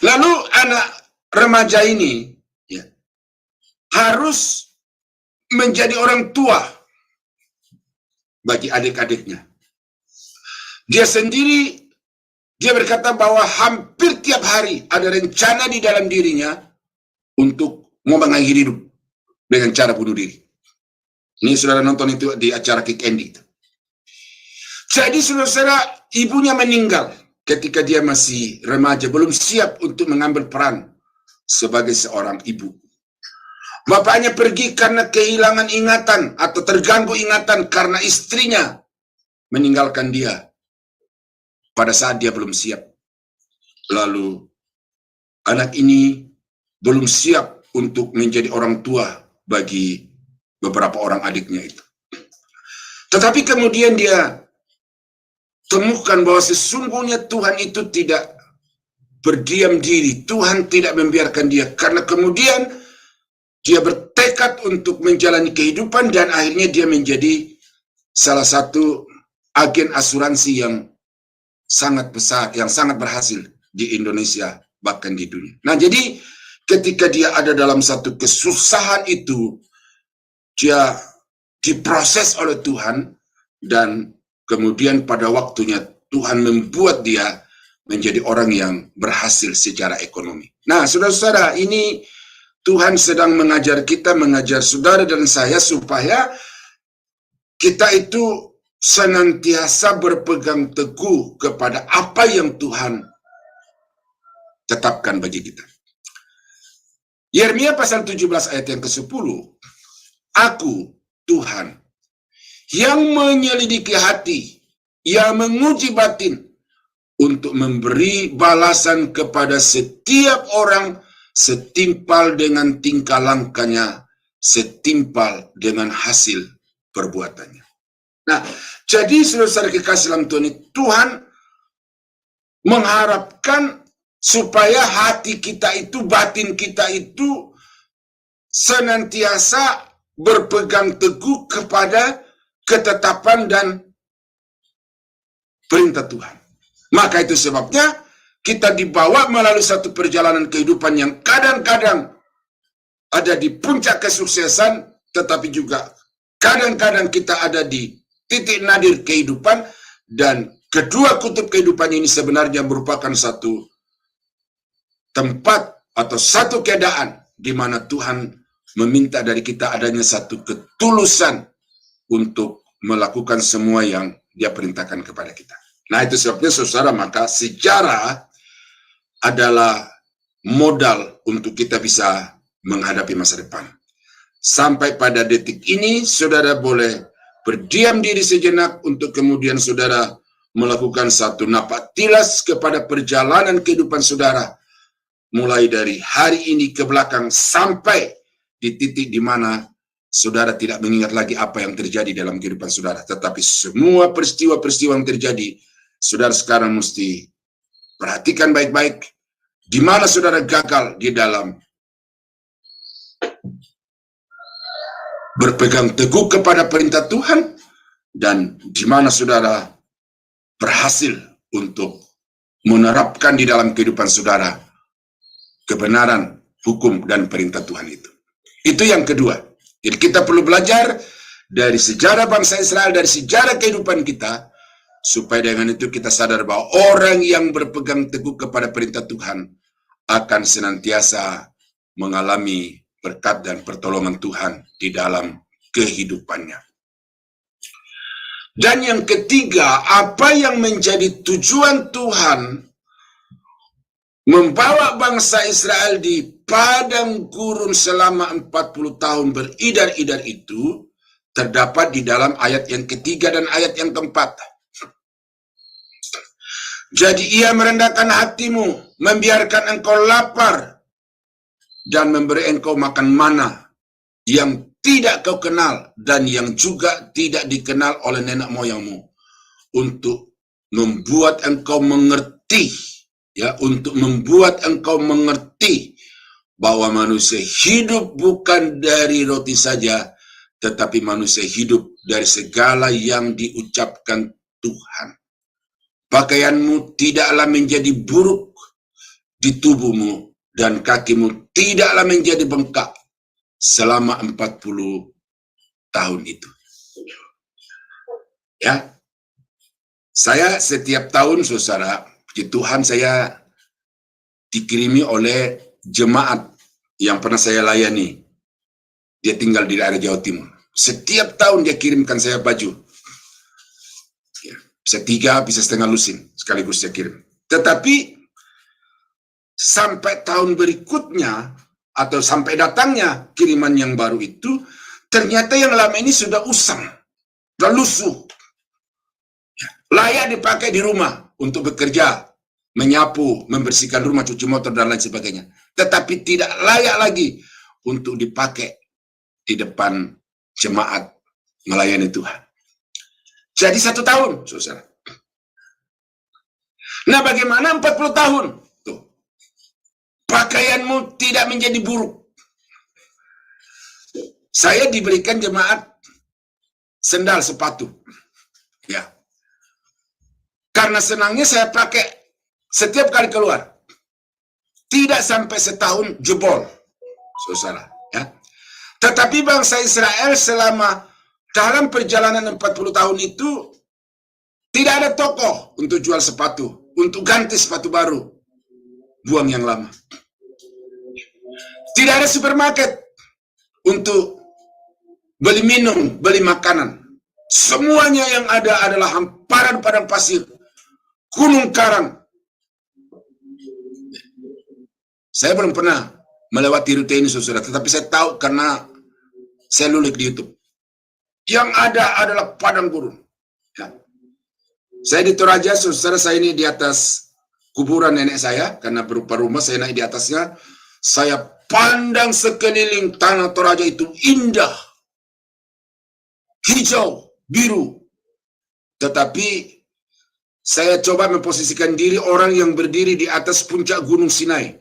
Lalu anak remaja ini, ya, harus menjadi orang tua bagi adik-adiknya. Dia sendiri, dia berkata bahwa hampir tiap hari ada rencana di dalam dirinya untuk mau mengakhiri hidup dengan cara bunuh diri. Ini saudara nonton itu di acara Kick Andy. Jadi saudara, ibunya meninggal ketika dia masih remaja, belum siap untuk mengambil peran sebagai seorang ibu. Bapaknya pergi karena kehilangan ingatan atau terganggu ingatan karena istrinya meninggalkan dia pada saat dia belum siap. Lalu anak ini belum siap untuk menjadi orang tua bagi beberapa orang adiknya itu. Tetapi kemudian dia temukan bahwa sesungguhnya Tuhan itu tidak berdiam diri. Tuhan tidak membiarkan dia, karena kemudian dia bertekad untuk menjalani kehidupan dan akhirnya dia menjadi salah satu agen asuransi yang sangat besar, yang sangat berhasil di Indonesia, bahkan di dunia. Nah, jadi ketika dia ada dalam satu kesusahan itu, dia diproses oleh Tuhan, dan kemudian pada waktunya Tuhan membuat dia menjadi orang yang berhasil secara ekonomi. Nah, saudara-saudara, ini Tuhan sedang mengajar kita, mengajar saudara dan saya, supaya kita itu senantiasa berpegang teguh kepada apa yang Tuhan tetapkan bagi kita. Yeremia pasal 17 ayat yang ke-10, Aku, Tuhan, yang menyelidiki hati, yang menguji batin, untuk memberi balasan kepada setiap orang setimpal dengan tingkah langkahnya, setimpal dengan hasil perbuatannya. Nah, jadi saudara kekasih dalam Tuhan, Tuhan mengharapkan supaya hati kita itu, batin kita itu senantiasa berpegang teguh kepada ketetapan dan perintah Tuhan. Maka itu sebabnya kita dibawa melalui satu perjalanan kehidupan yang kadang-kadang ada di puncak kesuksesan, tetapi juga kadang-kadang kita ada di titik nadir kehidupan, dan kedua kutub kehidupan ini sebenarnya merupakan satu tempat atau satu keadaan di mana Tuhan meminta dari kita adanya satu ketulusan untuk melakukan semua yang Dia perintahkan kepada kita. Nah, itu sebabnya saudara, maka sejarah adalah modal untuk kita bisa menghadapi masa depan. Sampai pada detik ini, saudara boleh berdiam diri sejenak untuk kemudian saudara melakukan satu napak tilas kepada perjalanan kehidupan saudara, mulai dari hari ini ke belakang sampai di titik di mana saudara tidak mengingat lagi apa yang terjadi dalam kehidupan saudara. Tetapi semua peristiwa-peristiwa yang terjadi, saudara sekarang mesti perhatikan baik-baik di mana saudara gagal di dalam berpegang teguh kepada perintah Tuhan, dan di mana saudara berhasil untuk menerapkan di dalam kehidupan saudara kebenaran, hukum, dan perintah Tuhan itu. Itu yang kedua. Jadi kita perlu belajar dari sejarah bangsa Israel, dari sejarah kehidupan kita, supaya dengan itu kita sadar bahwa orang yang berpegang teguh kepada perintah Tuhan akan senantiasa mengalami berkat dan pertolongan Tuhan di dalam kehidupannya. Dan yang ketiga, apa yang menjadi tujuan Tuhan membawa bangsa Israel di padang gurun selama 40 tahun beridar-idar itu terdapat di dalam ayat yang ketiga dan ayat yang keempat. Jadi Ia merendahkan hatimu, membiarkan engkau lapar, dan memberi engkau makan mana yang tidak kau kenal dan yang juga tidak dikenal oleh nenek moyangmu, untuk membuat engkau mengerti, ya, untuk membuat engkau mengerti bahwa manusia hidup bukan dari roti saja, tetapi manusia hidup dari segala yang diucapkan Tuhan. Pakaianmu tidaklah menjadi buruk di tubuhmu, dan kakimu tidaklah menjadi bengkak selama 40 tahun itu. Ya, saya setiap tahun, saudara, puji Tuhan, saya dikirimi oleh jemaat yang pernah saya layani. Dia tinggal di daerah Jawa Timur. Setiap tahun dia kirimkan saya baju. Ya, bisa 3, bisa setengah lusin sekaligus saya kirim. Tetapi sampai tahun berikutnya atau sampai datangnya kiriman yang baru itu, ternyata yang lama ini sudah usang, sudah lusuh, layak dipakai di rumah untuk bekerja, menyapu, membersihkan rumah, cuci motor, dan lain sebagainya. Tetapi tidak layak lagi untuk dipakai di depan jemaat melayani Tuhan. Jadi 1 tahun, saudara. Nah, bagaimana 40 tahun? Tuh. Pakaianmu tidak menjadi buruk. Saya diberikan jemaat sendal sepatu. Ya. Karena senangnya saya pakai setiap kali keluar. Tidak sampai setahun jebol, saudara. Ya. Tetapi bangsa Israel selama dalam perjalanan 40 tahun itu tidak ada toko untuk jual sepatu, untuk ganti sepatu baru, buang yang lama. Tidak ada supermarket untuk beli minum, beli makanan. Semuanya yang ada adalah hamparan padang pasir, gunung karang. Saya belum pernah melewati rute ini, saudara, tetapi saya tahu karena saya lulik di YouTube. Yang ada adalah padang gurun. Ya. Saya di Toraja, saudara, saya ini di atas kuburan nenek saya, karena berupa rumah, saya naik di atasnya. Saya pandang sekeliling tanah Toraja itu indah, hijau, biru. Tetapi saya coba memposisikan diri orang yang berdiri di atas puncak Gunung Sinai.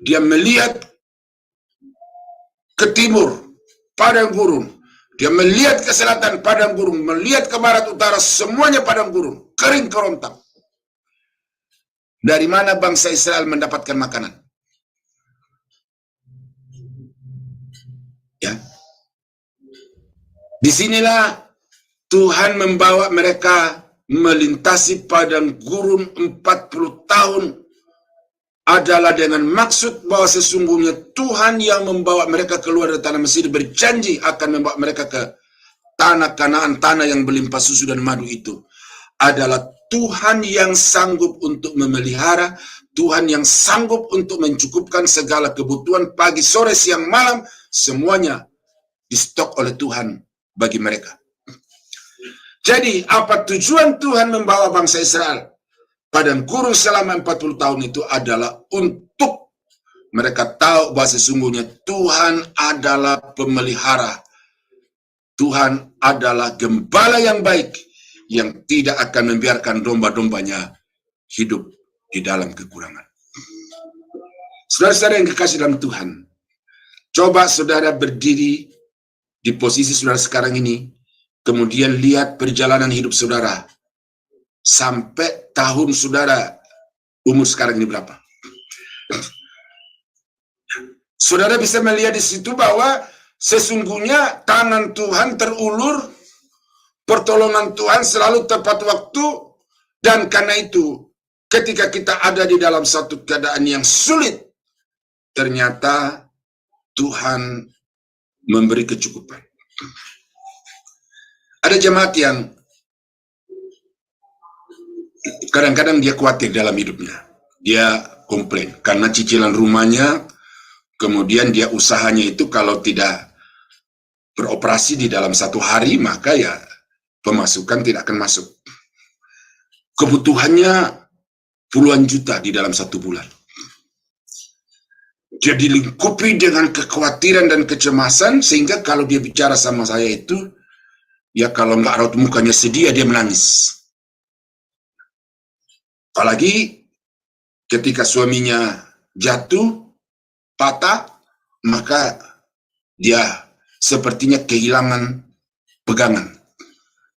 Dia melihat ke timur, padang gurun. Dia melihat ke selatan, padang gurun. Melihat ke barat, utara, semuanya padang gurun. Kering kerontang. Dari mana bangsa Israel mendapatkan makanan? Ya. Disinilah Tuhan membawa mereka melintasi padang gurun 40 tahun, adalah dengan maksud bahwa sesungguhnya Tuhan yang membawa mereka keluar dari tanah Mesir berjanji akan membawa mereka ke tanah Kanaan, tanah yang berlimpah susu dan madu itu. Adalah Tuhan yang sanggup untuk memelihara, Tuhan yang sanggup untuk mencukupkan segala kebutuhan pagi, sore, siang, malam, semuanya distok oleh Tuhan bagi mereka. Jadi, apa tujuan Tuhan membawa bangsa Israel padang gurun selama 40 tahun itu adalah untuk mereka tahu bahwa sesungguhnya Tuhan adalah pemelihara. Tuhan adalah gembala yang baik yang tidak akan membiarkan domba-dombanya hidup di dalam kekurangan. Saudara-saudara yang kekasih dalam Tuhan, coba saudara berdiri di posisi saudara sekarang ini, kemudian lihat perjalanan hidup saudara sampai tahun saudara umur sekarang ini berapa. Saudara bisa melihat di situ bahwa sesungguhnya tangan Tuhan terulur, pertolongan Tuhan selalu tepat waktu, dan karena itu ketika kita ada di dalam satu keadaan yang sulit, ternyata Tuhan memberi kecukupan. Ada jemaat yang kadang-kadang dia khawatir dalam hidupnya. Dia komplain karena cicilan rumahnya, kemudian dia usahanya itu kalau tidak beroperasi di dalam 1 hari, maka ya pemasukan tidak akan masuk. Kebutuhannya puluhan juta di dalam 1 bulan. Dia dilingkupi dengan kekhawatiran dan kecemasan, sehingga kalau dia bicara sama saya itu, ya kalau nggak raut mukanya sedih, dia menangis. Apalagi ketika suaminya jatuh, patah, maka dia sepertinya kehilangan pegangan.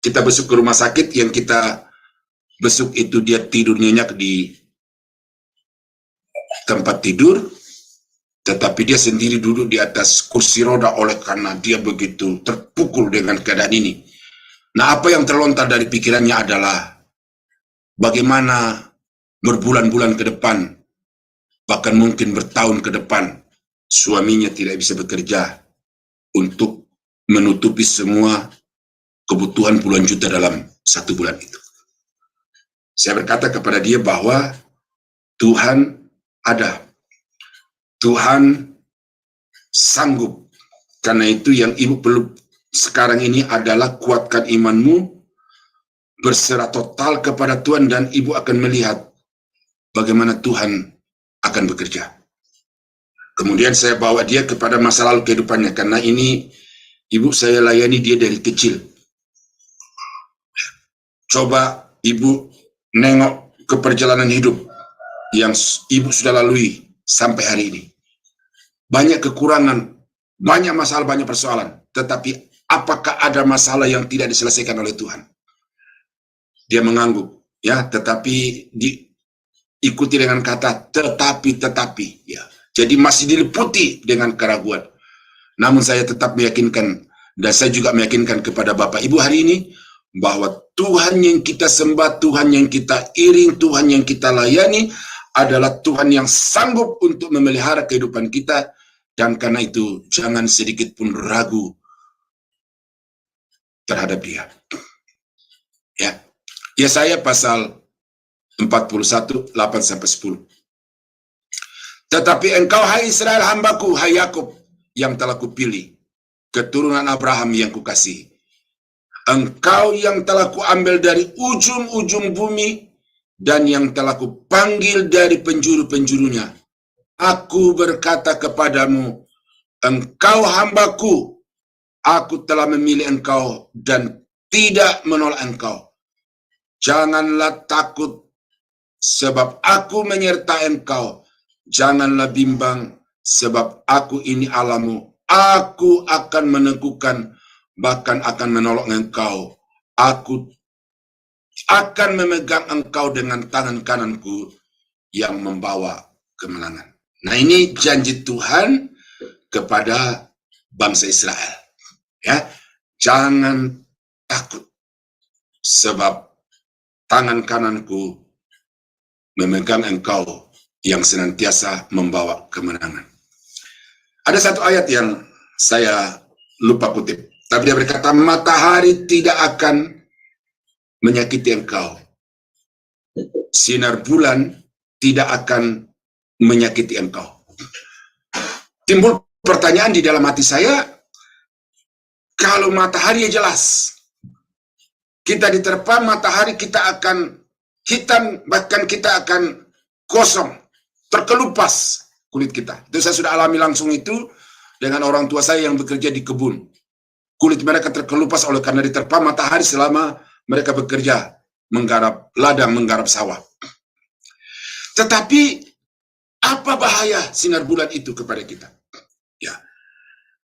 Kita besuk ke rumah sakit, yang kita besuk itu dia tidur nyenyak di tempat tidur, tetapi dia sendiri duduk di atas kursi roda oleh karena dia begitu terpukul dengan keadaan ini. Nah, apa yang terlontar dari pikirannya adalah bagaimana berbulan-bulan ke depan, bahkan mungkin bertahun ke depan, suaminya tidak bisa bekerja untuk menutupi semua kebutuhan puluhan juta dalam 1 bulan itu. Saya berkata kepada dia bahwa Tuhan ada. Tuhan sanggup. Karena itu yang ibu perlu sekarang ini adalah kuatkan imanmu, berserah total kepada Tuhan, dan ibu akan melihat bagaimana Tuhan akan bekerja. Kemudian saya bawa dia kepada masa lalu kehidupannya, karena ini ibu saya layani dia dari kecil. Coba ibu nengok ke perjalanan hidup yang ibu sudah lalui sampai hari ini. Banyak kekurangan, banyak masalah, banyak persoalan. Tetapi apakah ada masalah yang tidak diselesaikan oleh Tuhan? Dia mengangguk, ya, tetapi diikuti dengan kata tetapi, ya. Jadi masih diliputi dengan keraguan. Namun saya tetap meyakinkan, dan saya juga meyakinkan kepada Bapak Ibu hari ini, bahwa Tuhan yang kita sembah, Tuhan yang kita iring, Tuhan yang kita layani adalah Tuhan yang sanggup untuk memelihara kehidupan kita, dan karena itu jangan sedikit pun ragu terhadap Dia. Ya, Yesaya pasal 41, 8-10. Tetapi engkau, hai Israel, hambaku, hai Yakub, yang telah kupilih, keturunan Abraham yang kukasihi. Engkau yang telah kuambil dari ujung-ujung bumi, dan yang telah kupanggil dari penjuru-penjurunya. Aku berkata kepadamu, engkau hambaku, aku telah memilih engkau dan tidak menolak engkau. Janganlah takut, sebab aku menyertai engkau. Janganlah bimbang, sebab aku ini Allahmu. Aku akan meneguhkan, bahkan akan menolong engkau. Aku akan memegang engkau dengan tangan kananku yang membawa kemenangan. Nah, ini janji Tuhan kepada bangsa Israel. Ya, jangan takut, sebab tangan kananku memegang engkau yang senantiasa membawa kemenangan. Ada satu ayat yang saya lupa kutip, tapi dia berkata, matahari tidak akan menyakiti engkau, sinar bulan tidak akan menyakiti engkau. Timbul pertanyaan di dalam hati saya, kalau matahari jelas, kita diterpa matahari, kita akan hitam, bahkan kita akan gosong, terkelupas kulit kita. Itu saya sudah alami langsung itu dengan orang tua saya yang bekerja di kebun. Kulit mereka terkelupas oleh karena diterpa matahari selama mereka bekerja menggarap ladang, menggarap sawah. Tetapi apa bahaya sinar bulan itu kepada kita? Ya,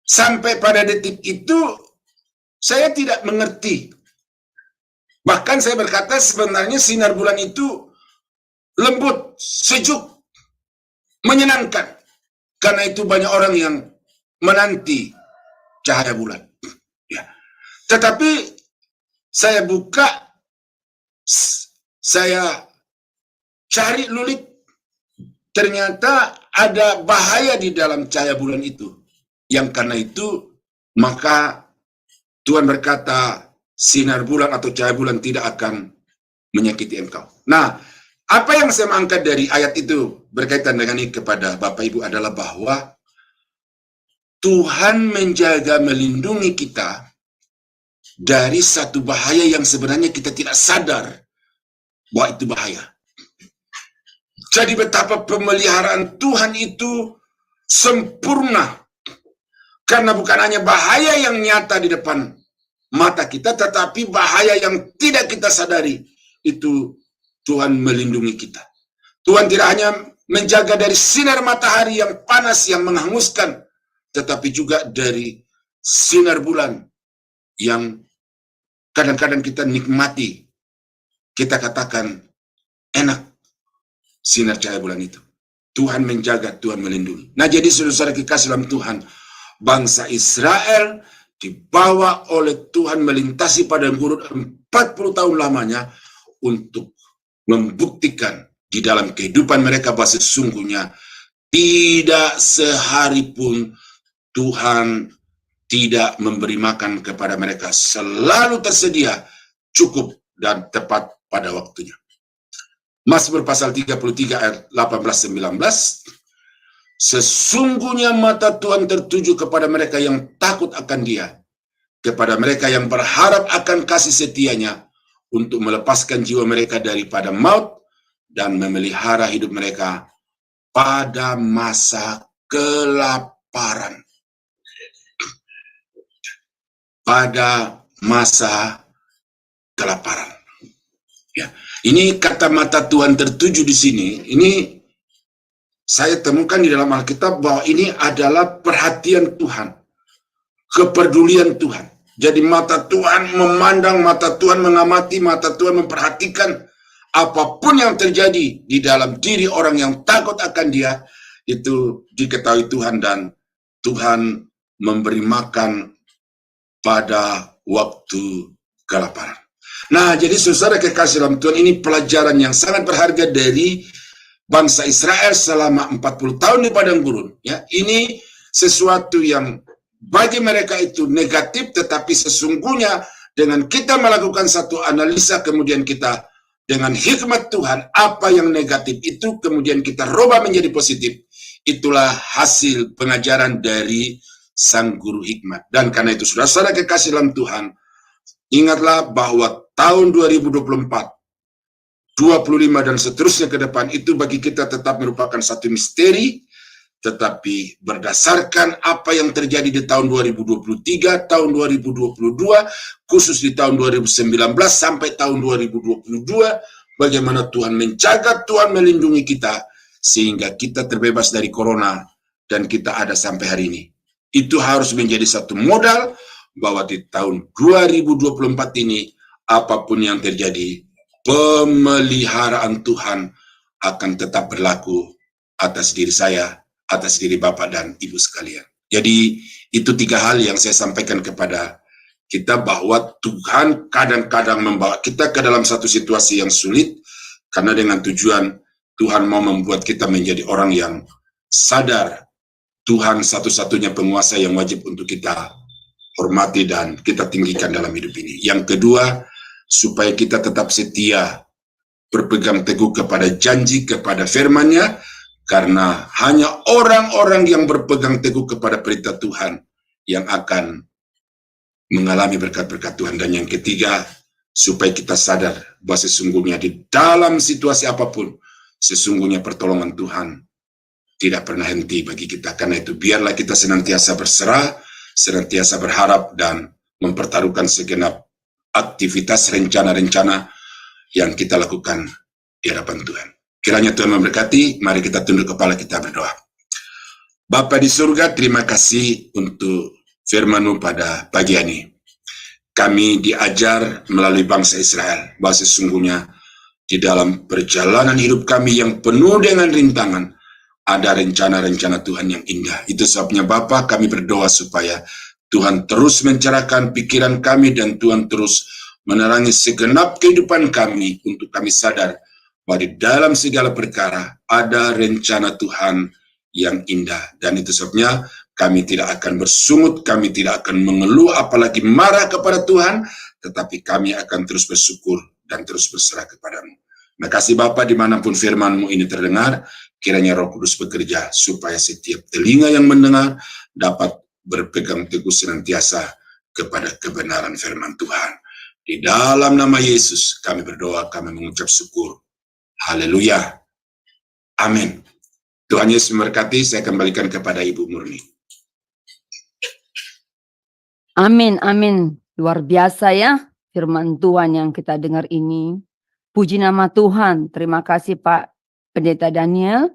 sampai pada detik itu saya tidak mengerti. Bahkan saya berkata sebenarnya sinar bulan itu lembut, sejuk, menyenangkan. Karena itu banyak orang yang menanti cahaya bulan. Ya. Tetapi saya buka, saya cari lulik, ternyata ada bahaya di dalam cahaya bulan itu. Yang karena itu, maka Tuhan berkata, sinar bulan atau cahaya bulan tidak akan menyakiti engkau. Nah, apa yang saya angkat dari ayat itu berkaitan dengan ini kepada Bapak Ibu adalah bahwa Tuhan menjaga, melindungi kita dari satu bahaya yang sebenarnya kita tidak sadar bahwa itu bahaya. Jadi betapa pemeliharaan Tuhan itu sempurna. Karena bukan hanya bahaya yang nyata di depan mata kita, tetapi bahaya yang tidak kita sadari. Itu Tuhan melindungi kita. Tuhan tidak hanya menjaga dari sinar matahari yang panas, yang menghanguskan, tetapi juga dari sinar bulan yang kadang-kadang kita nikmati. Kita katakan enak sinar cahaya bulan itu. Tuhan menjaga, Tuhan melindungi. Nah, jadi saudara-saudara kekasih dalam Tuhan, bangsa Israel dibawa oleh Tuhan melintasi padang gurun 40 tahun lamanya untuk membuktikan di dalam kehidupan mereka bahwa sesungguhnya tidak sehari pun Tuhan tidak memberi makan kepada mereka. Selalu tersedia, cukup dan tepat pada waktunya. Mazmur pasal 33 ayat 18-19. Sesungguhnya mata Tuhan tertuju kepada mereka yang takut akan Dia, kepada mereka yang berharap akan kasih setianya, untuk melepaskan jiwa mereka daripada maut dan memelihara hidup mereka pada masa kelaparan. Pada masa kelaparan. Ya, ini kata mata Tuhan tertuju di sini. Ini saya temukan di dalam Alkitab bahwa ini adalah perhatian Tuhan, kepedulian Tuhan. Jadi mata Tuhan memandang, mata Tuhan mengamati, mata Tuhan memperhatikan apapun yang terjadi di dalam diri orang yang takut akan Dia, itu diketahui Tuhan, dan Tuhan memberi makan pada waktu kelaparan. Nah, jadi saudara kekasih dalam Tuhan, ini pelajaran yang sangat berharga dari bangsa Israel selama 40 tahun di padang gurun. Ya, ini sesuatu yang bagi mereka itu negatif, tetapi sesungguhnya dengan kita melakukan satu analisa, kemudian kita dengan hikmat Tuhan, apa yang negatif itu kemudian kita rubah menjadi positif. Itulah hasil pengajaran dari Sang Guru Hikmat. Dan karena itu, saudara-saudara kekasih dalam Tuhan, ingatlah bahwa tahun 2024, 25 dan seterusnya ke depan itu bagi kita tetap merupakan satu misteri, tetapi berdasarkan apa yang terjadi di tahun 2023, tahun 2022, khusus di tahun 2019 sampai tahun 2022, bagaimana Tuhan menjaga, Tuhan melindungi kita, sehingga kita terbebas dari corona, dan kita ada sampai hari ini. Itu harus menjadi satu modal, bahwa di tahun 2024 ini, apapun yang terjadi, pemeliharaan Tuhan akan tetap berlaku atas diri saya, atas diri Bapak dan Ibu sekalian. Jadi itu 3 hal yang saya sampaikan kepada kita, bahwa Tuhan kadang-kadang membawa kita ke dalam satu situasi yang sulit, karena dengan tujuan Tuhan mau membuat kita menjadi orang yang sadar Tuhan satu-satunya penguasa yang wajib untuk kita hormati dan kita tinggikan dalam hidup ini. Yang kedua, supaya kita tetap setia, berpegang teguh kepada janji, kepada firman-Nya, karena hanya orang-orang yang berpegang teguh kepada perintah Tuhan yang akan mengalami berkat-berkat Tuhan. Dan yang ketiga, supaya kita sadar bahwa sesungguhnya di dalam situasi apapun, sesungguhnya pertolongan Tuhan tidak pernah henti bagi kita. Karena itu, biarlah kita senantiasa berserah, senantiasa berharap, dan mempertaruhkan segenap aktivitas, rencana-rencana yang kita lakukan di hadapan Tuhan. Kiranya Tuhan memberkati. Mari kita tunduk kepala, kita berdoa. Bapa di surga, terima kasih untuk firman-Mu pada pagi ini. Kami diajar melalui bangsa Israel bahwa sesungguhnya di dalam perjalanan hidup kami yang penuh dengan rintangan, ada rencana-rencana Tuhan yang indah. Itu sebabnya Bapa, kami berdoa supaya Tuhan terus mencerahkan pikiran kami, dan Tuhan terus menerangi segenap kehidupan kami, untuk kami sadar bahwa di dalam segala perkara ada rencana Tuhan yang indah. Dan itu sebabnya kami tidak akan bersungut, kami tidak akan mengeluh, apalagi marah kepada Tuhan, tetapi kami akan terus bersyukur dan terus berserah kepada-Mu. Terima kasih Bapa, dimanapun firman-Mu ini terdengar, kiranya Roh Kudus bekerja supaya setiap telinga yang mendengar dapat berpegang teguh senantiasa kepada kebenaran firman Tuhan. Di dalam nama Yesus kami berdoa, kami mengucap syukur. Haleluya. Amin. Tuhan Yesus memberkati. Saya kembalikan kepada Ibu Murni. Amin, amin. Luar biasa ya firman Tuhan yang kita dengar ini. Puji nama Tuhan. Terima kasih Pak Pendeta Daniel.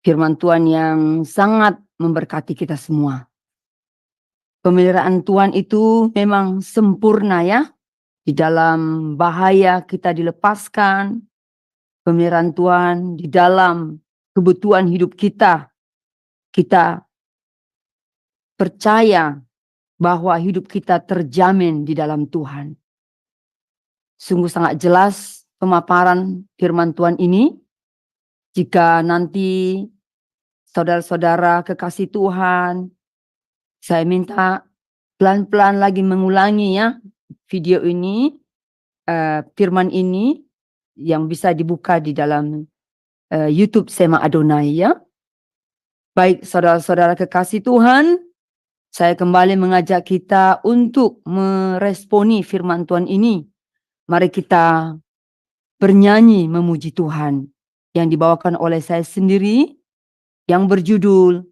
Firman Tuhan yang sangat memberkati kita semua. Pemeliharaan Tuhan itu memang sempurna ya. Di dalam bahaya kita dilepaskan. Pemeliharaan Tuhan di dalam kebutuhan hidup kita. Kita percaya bahwa hidup kita terjamin di dalam Tuhan. Sungguh sangat jelas pemaparan firman Tuhan ini. Jika nanti saudara-saudara kekasih Tuhan, saya minta pelan-pelan lagi mengulangi ya video ini, firman ini yang bisa dibuka di dalam YouTube Sema Adonai ya. Baik saudara-saudara kekasih Tuhan, saya kembali mengajak kita untuk meresponi firman Tuhan ini. Mari kita bernyanyi memuji Tuhan yang dibawakan oleh saya sendiri yang berjudul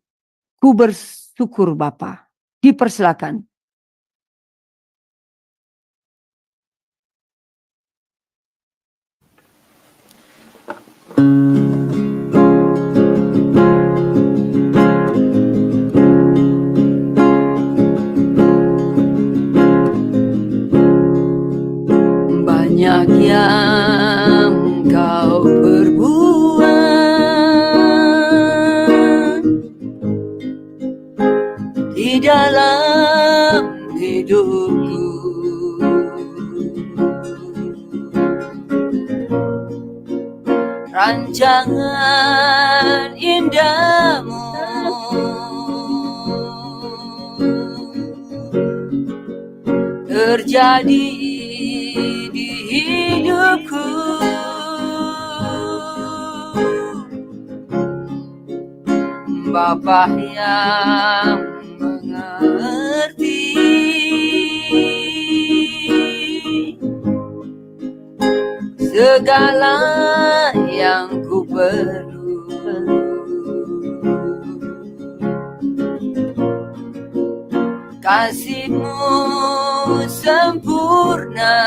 Ku Bersyukur Bapa. Dipersilakan. Banyak yang kau perbuat di dalam hidupku, rancangan indahmu terjadi di hidupku. Bapa yang mengerti segala yang ku perlu, kasih-Mu sempurna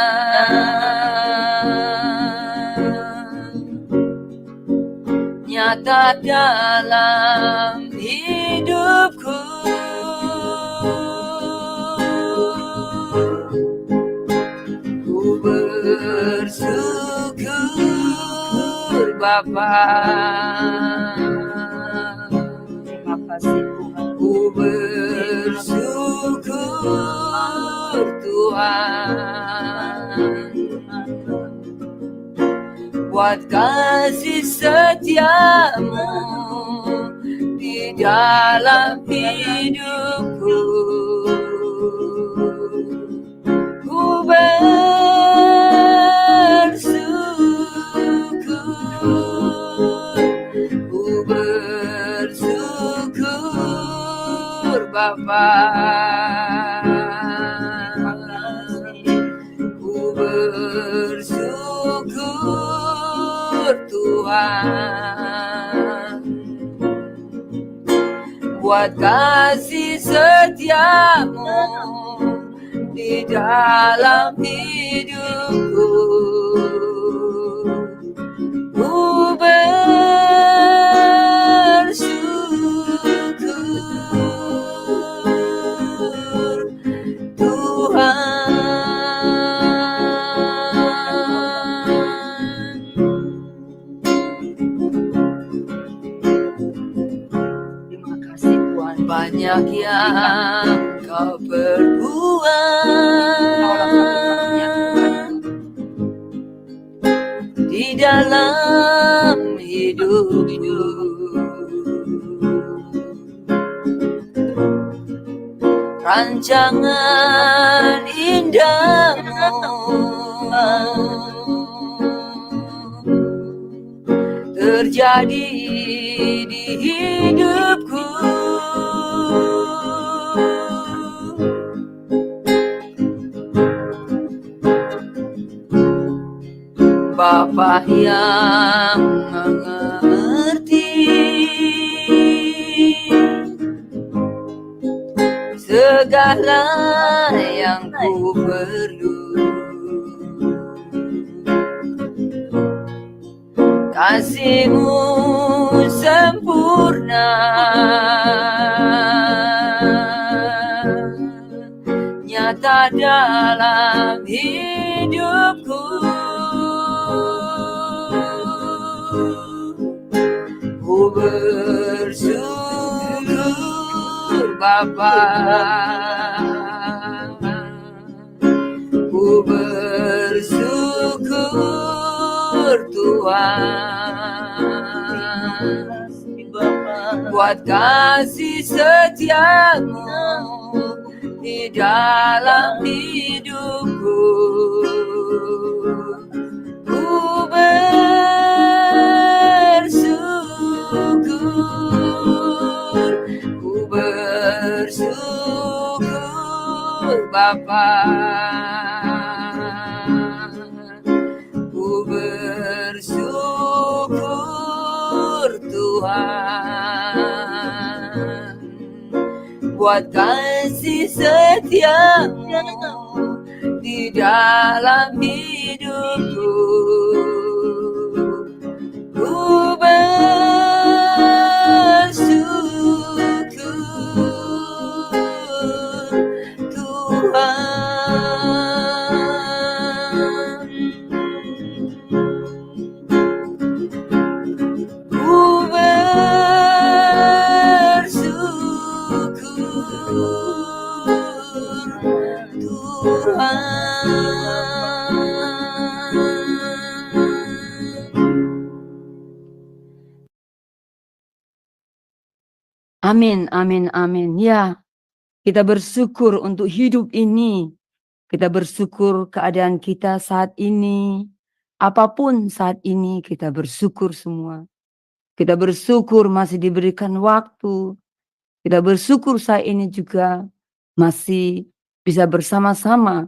nyata dalam hidupku. Ku bersyukur Bapa. Terima kasih Tuhan. Ku bersyukur Tuhan buat kasih setia-Mu di dalam hidupku. Ku bersyukur Bapa. Ku bersyukur Tuhan buat kasih setia-Mu di dalam hidupku. Ku bersyukur Tuhan. Terima kasih Tuhan. Banyak yang Kau perbuat di dalam hidupku, rancangan indah-Mu terjadi di hidupku. Bapa yang mengerti Dialah yang ku perlu. Kasih-Mu sempurna, nyata dalam hidupku. Ku bersyukur Bapa, ku bersyukur Tuhan, buat kasih setia-Mu di dalam hidupku. Ku bersyukur, ku bersyukur Bapa, ku bersyukur Tuhan, buat kasih setia-Mu di dalam hidupku. Ku bersyukur Tuhan, ku bersyukur Tuhan. Amin, amin, amin. Ya, kita bersyukur untuk hidup ini. Kita bersyukur keadaan kita saat ini. Apapun saat ini kita bersyukur semua. Kita bersyukur masih diberikan waktu. Kita bersyukur saat ini juga masih bisa bersama-sama,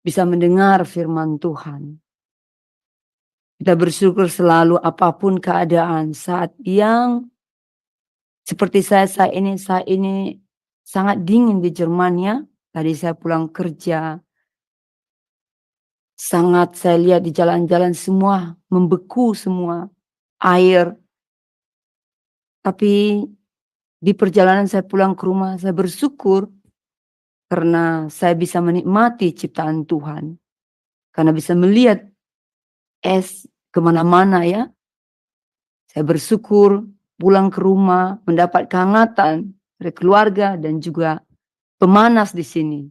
bisa mendengar firman Tuhan. Kita bersyukur selalu apapun keadaan saat yang seperti saya saat ini sangat dingin di Jerman ya. Tadi saya pulang kerja. Sangat saya lihat di jalan-jalan semua membeku semua air. Tapi di perjalanan saya pulang ke rumah saya bersyukur karena saya bisa menikmati ciptaan Tuhan. Karena bisa melihat es kemana-mana ya. Saya bersyukur pulang ke rumah mendapat kehangatan dari keluarga dan juga pemanas di sini.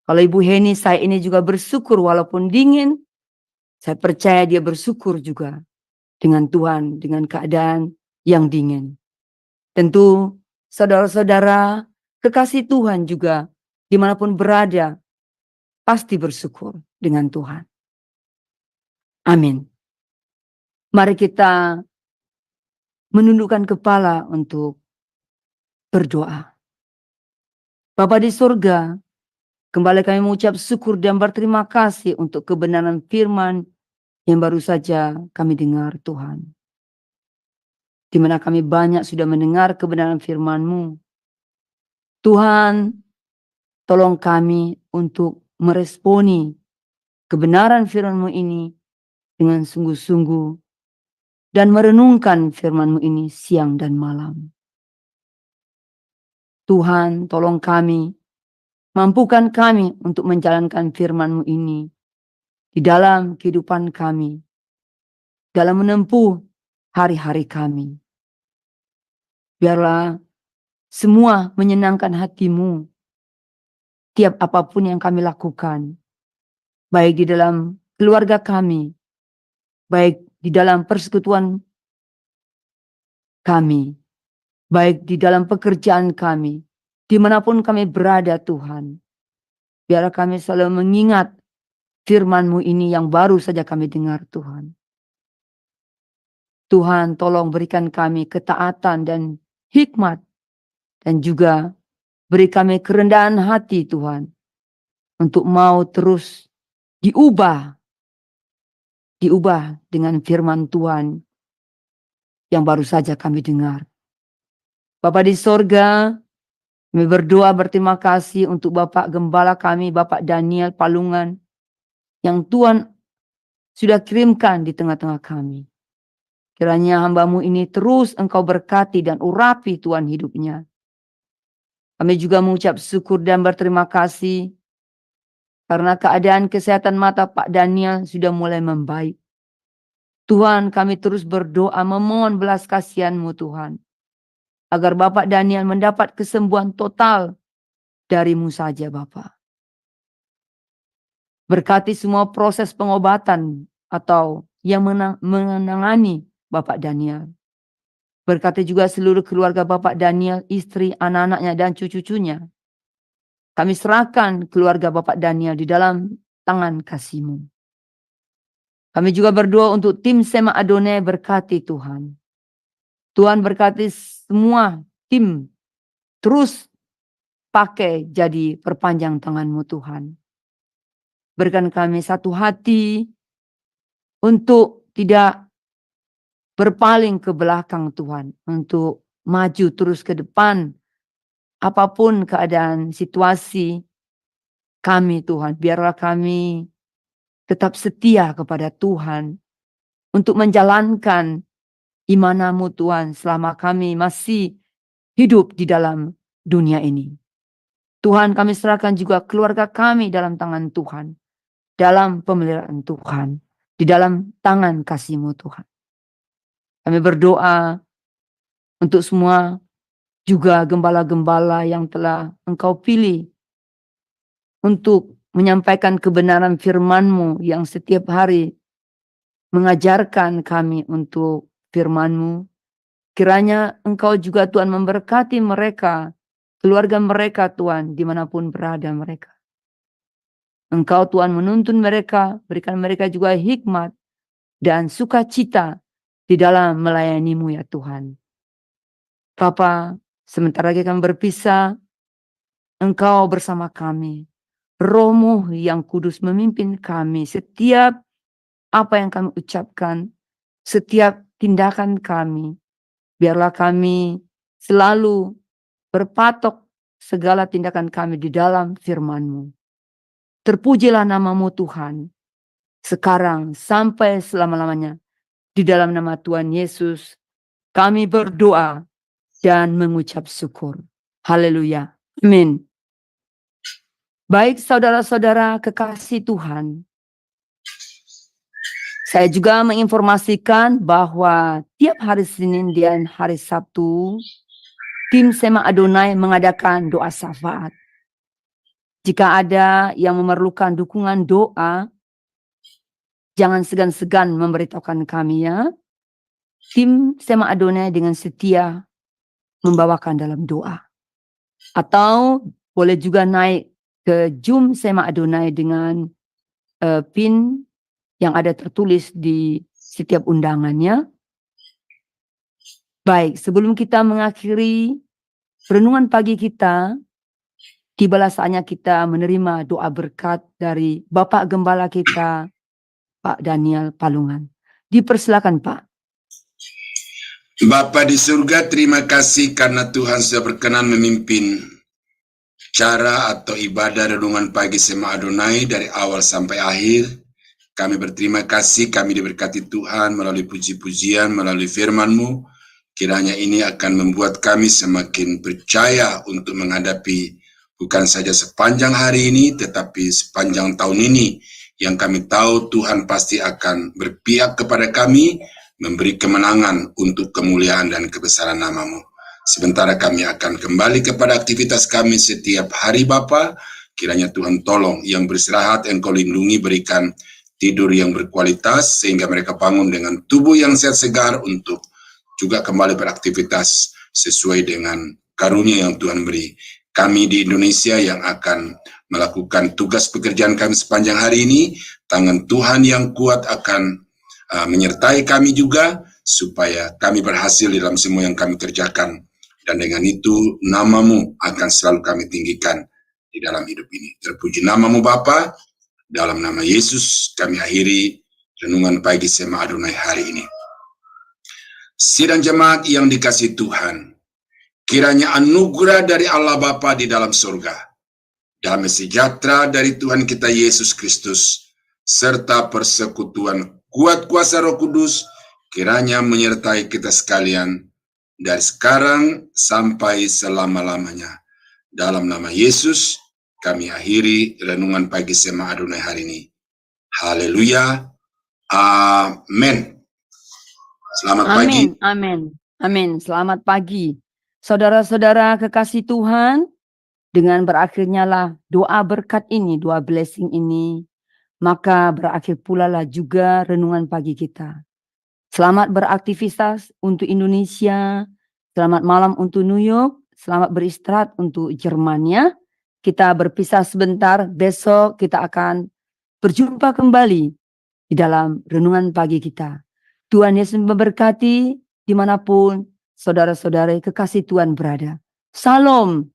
Kalau Ibu Heni saya ini juga bersyukur walaupun dingin. Saya percaya dia bersyukur juga dengan Tuhan, dengan keadaan yang dingin. Tentu saudara-saudara kekasih Tuhan juga dimanapun berada pasti bersyukur dengan Tuhan. Amin. Mari kita menundukkan kepala untuk berdoa. Bapa di surga, kembali kami mengucap syukur dan berterima kasih untuk kebenaran firman yang baru saja kami dengar Tuhan. Di mana kami banyak sudah mendengar kebenaran firman-Mu. Tuhan, tolong kami untuk meresponi kebenaran firman-Mu ini dengan sungguh-sungguh dan merenungkan firman-Mu ini siang dan malam. Tuhan, tolong kami, mampukan kami untuk menjalankan firman-Mu ini di dalam kehidupan kami, dalam menempuh hari-hari kami. Biarlah semua menyenangkan hati-Mu, tiap apapun yang kami lakukan, baik di dalam keluarga kami, baik di dalam persekutuan kami, baik di dalam pekerjaan kami, dimanapun kami berada Tuhan. Biarlah kami selalu mengingat firman-Mu ini yang baru saja kami dengar Tuhan. Tuhan tolong berikan kami ketaatan dan hikmat dan juga beri kami kerendahan hati Tuhan untuk mau terus diubah dengan firman Tuhan yang baru saja kami dengar. Bapa di sorga, Kami berdoa berterima kasih untuk Bapak Gembala kami, Bapak Daniel Palungan, yang Tuhan sudah kirimkan di tengah-tengah kami. Kiranya hamba-Mu ini terus Engkau berkati dan urapi Tuhan hidupnya. Kami juga mengucap syukur dan berterima kasih karena keadaan kesehatan mata Pak Daniel sudah mulai membaik. Tuhan, kami terus berdoa memohon belas kasihan-Mu Tuhan, agar Bapak Daniel mendapat kesembuhan total dari-Mu saja Bapak. Berkati semua proses pengobatan atau yang menangani Bapak Daniel. Berkati juga seluruh keluarga Bapak Daniel, istri, anak-anaknya, dan cucu-cucunya. Kami serahkan keluarga Bapak Daniel di dalam tangan kasih-Mu. Kami juga berdoa untuk tim Sema Adonai, berkati Tuhan. Tuhan berkati semua tim, terus pakai jadi perpanjang tangan-Mu Tuhan. Berikan kami satu hati untuk tidak berpaling ke belakang Tuhan, untuk maju terus ke depan. Apapun keadaan situasi kami Tuhan, biarlah kami tetap setia kepada Tuhan untuk menjalankan iman-Mu Tuhan selama kami masih hidup di dalam dunia ini. Tuhan, kami serahkan juga keluarga kami dalam tangan Tuhan, dalam pemeliharaan Tuhan, di dalam tangan kasih-Mu Tuhan. Kami berdoa untuk semua juga gembala-gembala yang telah Engkau pilih untuk menyampaikan kebenaran firman-Mu yang setiap hari mengajarkan kami untuk firman-Mu. Kiranya Engkau juga Tuhan memberkati mereka, keluarga mereka Tuhan, dimanapun berada mereka. Engkau Tuhan menuntun mereka, berikan mereka juga hikmat dan sukacita di dalam melayani-Mu ya Tuhan. Bapa, sementara lagi kami berpisah, Engkau bersama kami. Roh-Mu yang kudus memimpin kami setiap apa yang kami ucapkan, setiap tindakan kami. Biarlah kami selalu berpatok segala tindakan kami di dalam firman-Mu. Terpujilah nama-Mu Tuhan, sekarang sampai selama-lamanya. Di dalam nama Tuhan Yesus, kami berdoa dan mengucap syukur. Haleluya. Amin. Baik saudara-saudara kekasih Tuhan, saya juga menginformasikan bahwa tiap hari Senin dan hari Sabtu, tim Sema Adonai mengadakan doa syafaat. Jika ada yang memerlukan dukungan doa, jangan segan-segan memberitahukan kami ya. Tim Sema Adonai dengan setia membawakan dalam doa. Atau boleh juga naik ke Zoom Sema Adonai dengan PIN yang ada tertulis di setiap undangannya. Baik, sebelum kita mengakhiri renungan pagi kita, tibalah saatnya kita menerima doa berkat dari Bapak Gembala kita, Pak Daniel Palungan. Dipersilakan Pak. Bapa di surga, terima kasih karena Tuhan sudah berkenan memimpin cara atau ibadah renungan pagi Sema Adonai dari awal sampai akhir. Kami berterima kasih, kami diberkati Tuhan melalui puji-pujian, melalui firman-Mu. Kiranya ini akan membuat kami semakin percaya untuk menghadapi bukan saja sepanjang hari ini, tetapi sepanjang tahun ini, yang kami tahu Tuhan pasti akan berpihak kepada kami, memberi kemenangan untuk kemuliaan dan kebesaran nama-Mu. Sementara kami akan kembali kepada aktivitas kami setiap hari Bapa, kiranya Tuhan tolong yang beristirahat Engkau lindungi, berikan tidur yang berkualitas, sehingga mereka bangun dengan tubuh yang sehat segar untuk juga kembali beraktivitas sesuai dengan karunia yang Tuhan beri. Kami di Indonesia yang akan melakukan tugas pekerjaan kami sepanjang hari ini, tangan Tuhan yang kuat akan menyertai kami juga, supaya kami berhasil dalam semua yang kami kerjakan. Dan dengan itu, nama-Mu akan selalu kami tinggikan di dalam hidup ini. Terpuji nama-Mu Bapa. Dalam nama Yesus kami akhiri renungan pagi Sema Adonai hari ini. Sidang jemaat yang dikasihi Tuhan, Kiranya anugerah dari Allah Bapa di dalam surga, damai sejahtera dari Tuhan kita Yesus Kristus, serta persekutuan kuat kuasa Roh Kudus, kiranya menyertai kita sekalian, dari sekarang sampai selama-lamanya. Dalam nama Yesus, kami akhiri renungan pagi Sema Adonai hari ini. Haleluya. Amin. Selamat pagi. Amin, amin, amin. Selamat pagi. Saudara-saudara kekasih Tuhan, dengan berakhirnya lah doa berkat ini, doa blessing ini, maka berakhir pula lah juga renungan pagi kita. Selamat beraktivitas untuk Indonesia, selamat malam untuk New York, selamat beristirahat untuk Jermania. Kita berpisah sebentar, besok kita akan berjumpa kembali di dalam renungan pagi kita. Tuhan Yesus memberkati dimanapun saudara-saudara kekasih Tuhan berada. Salam.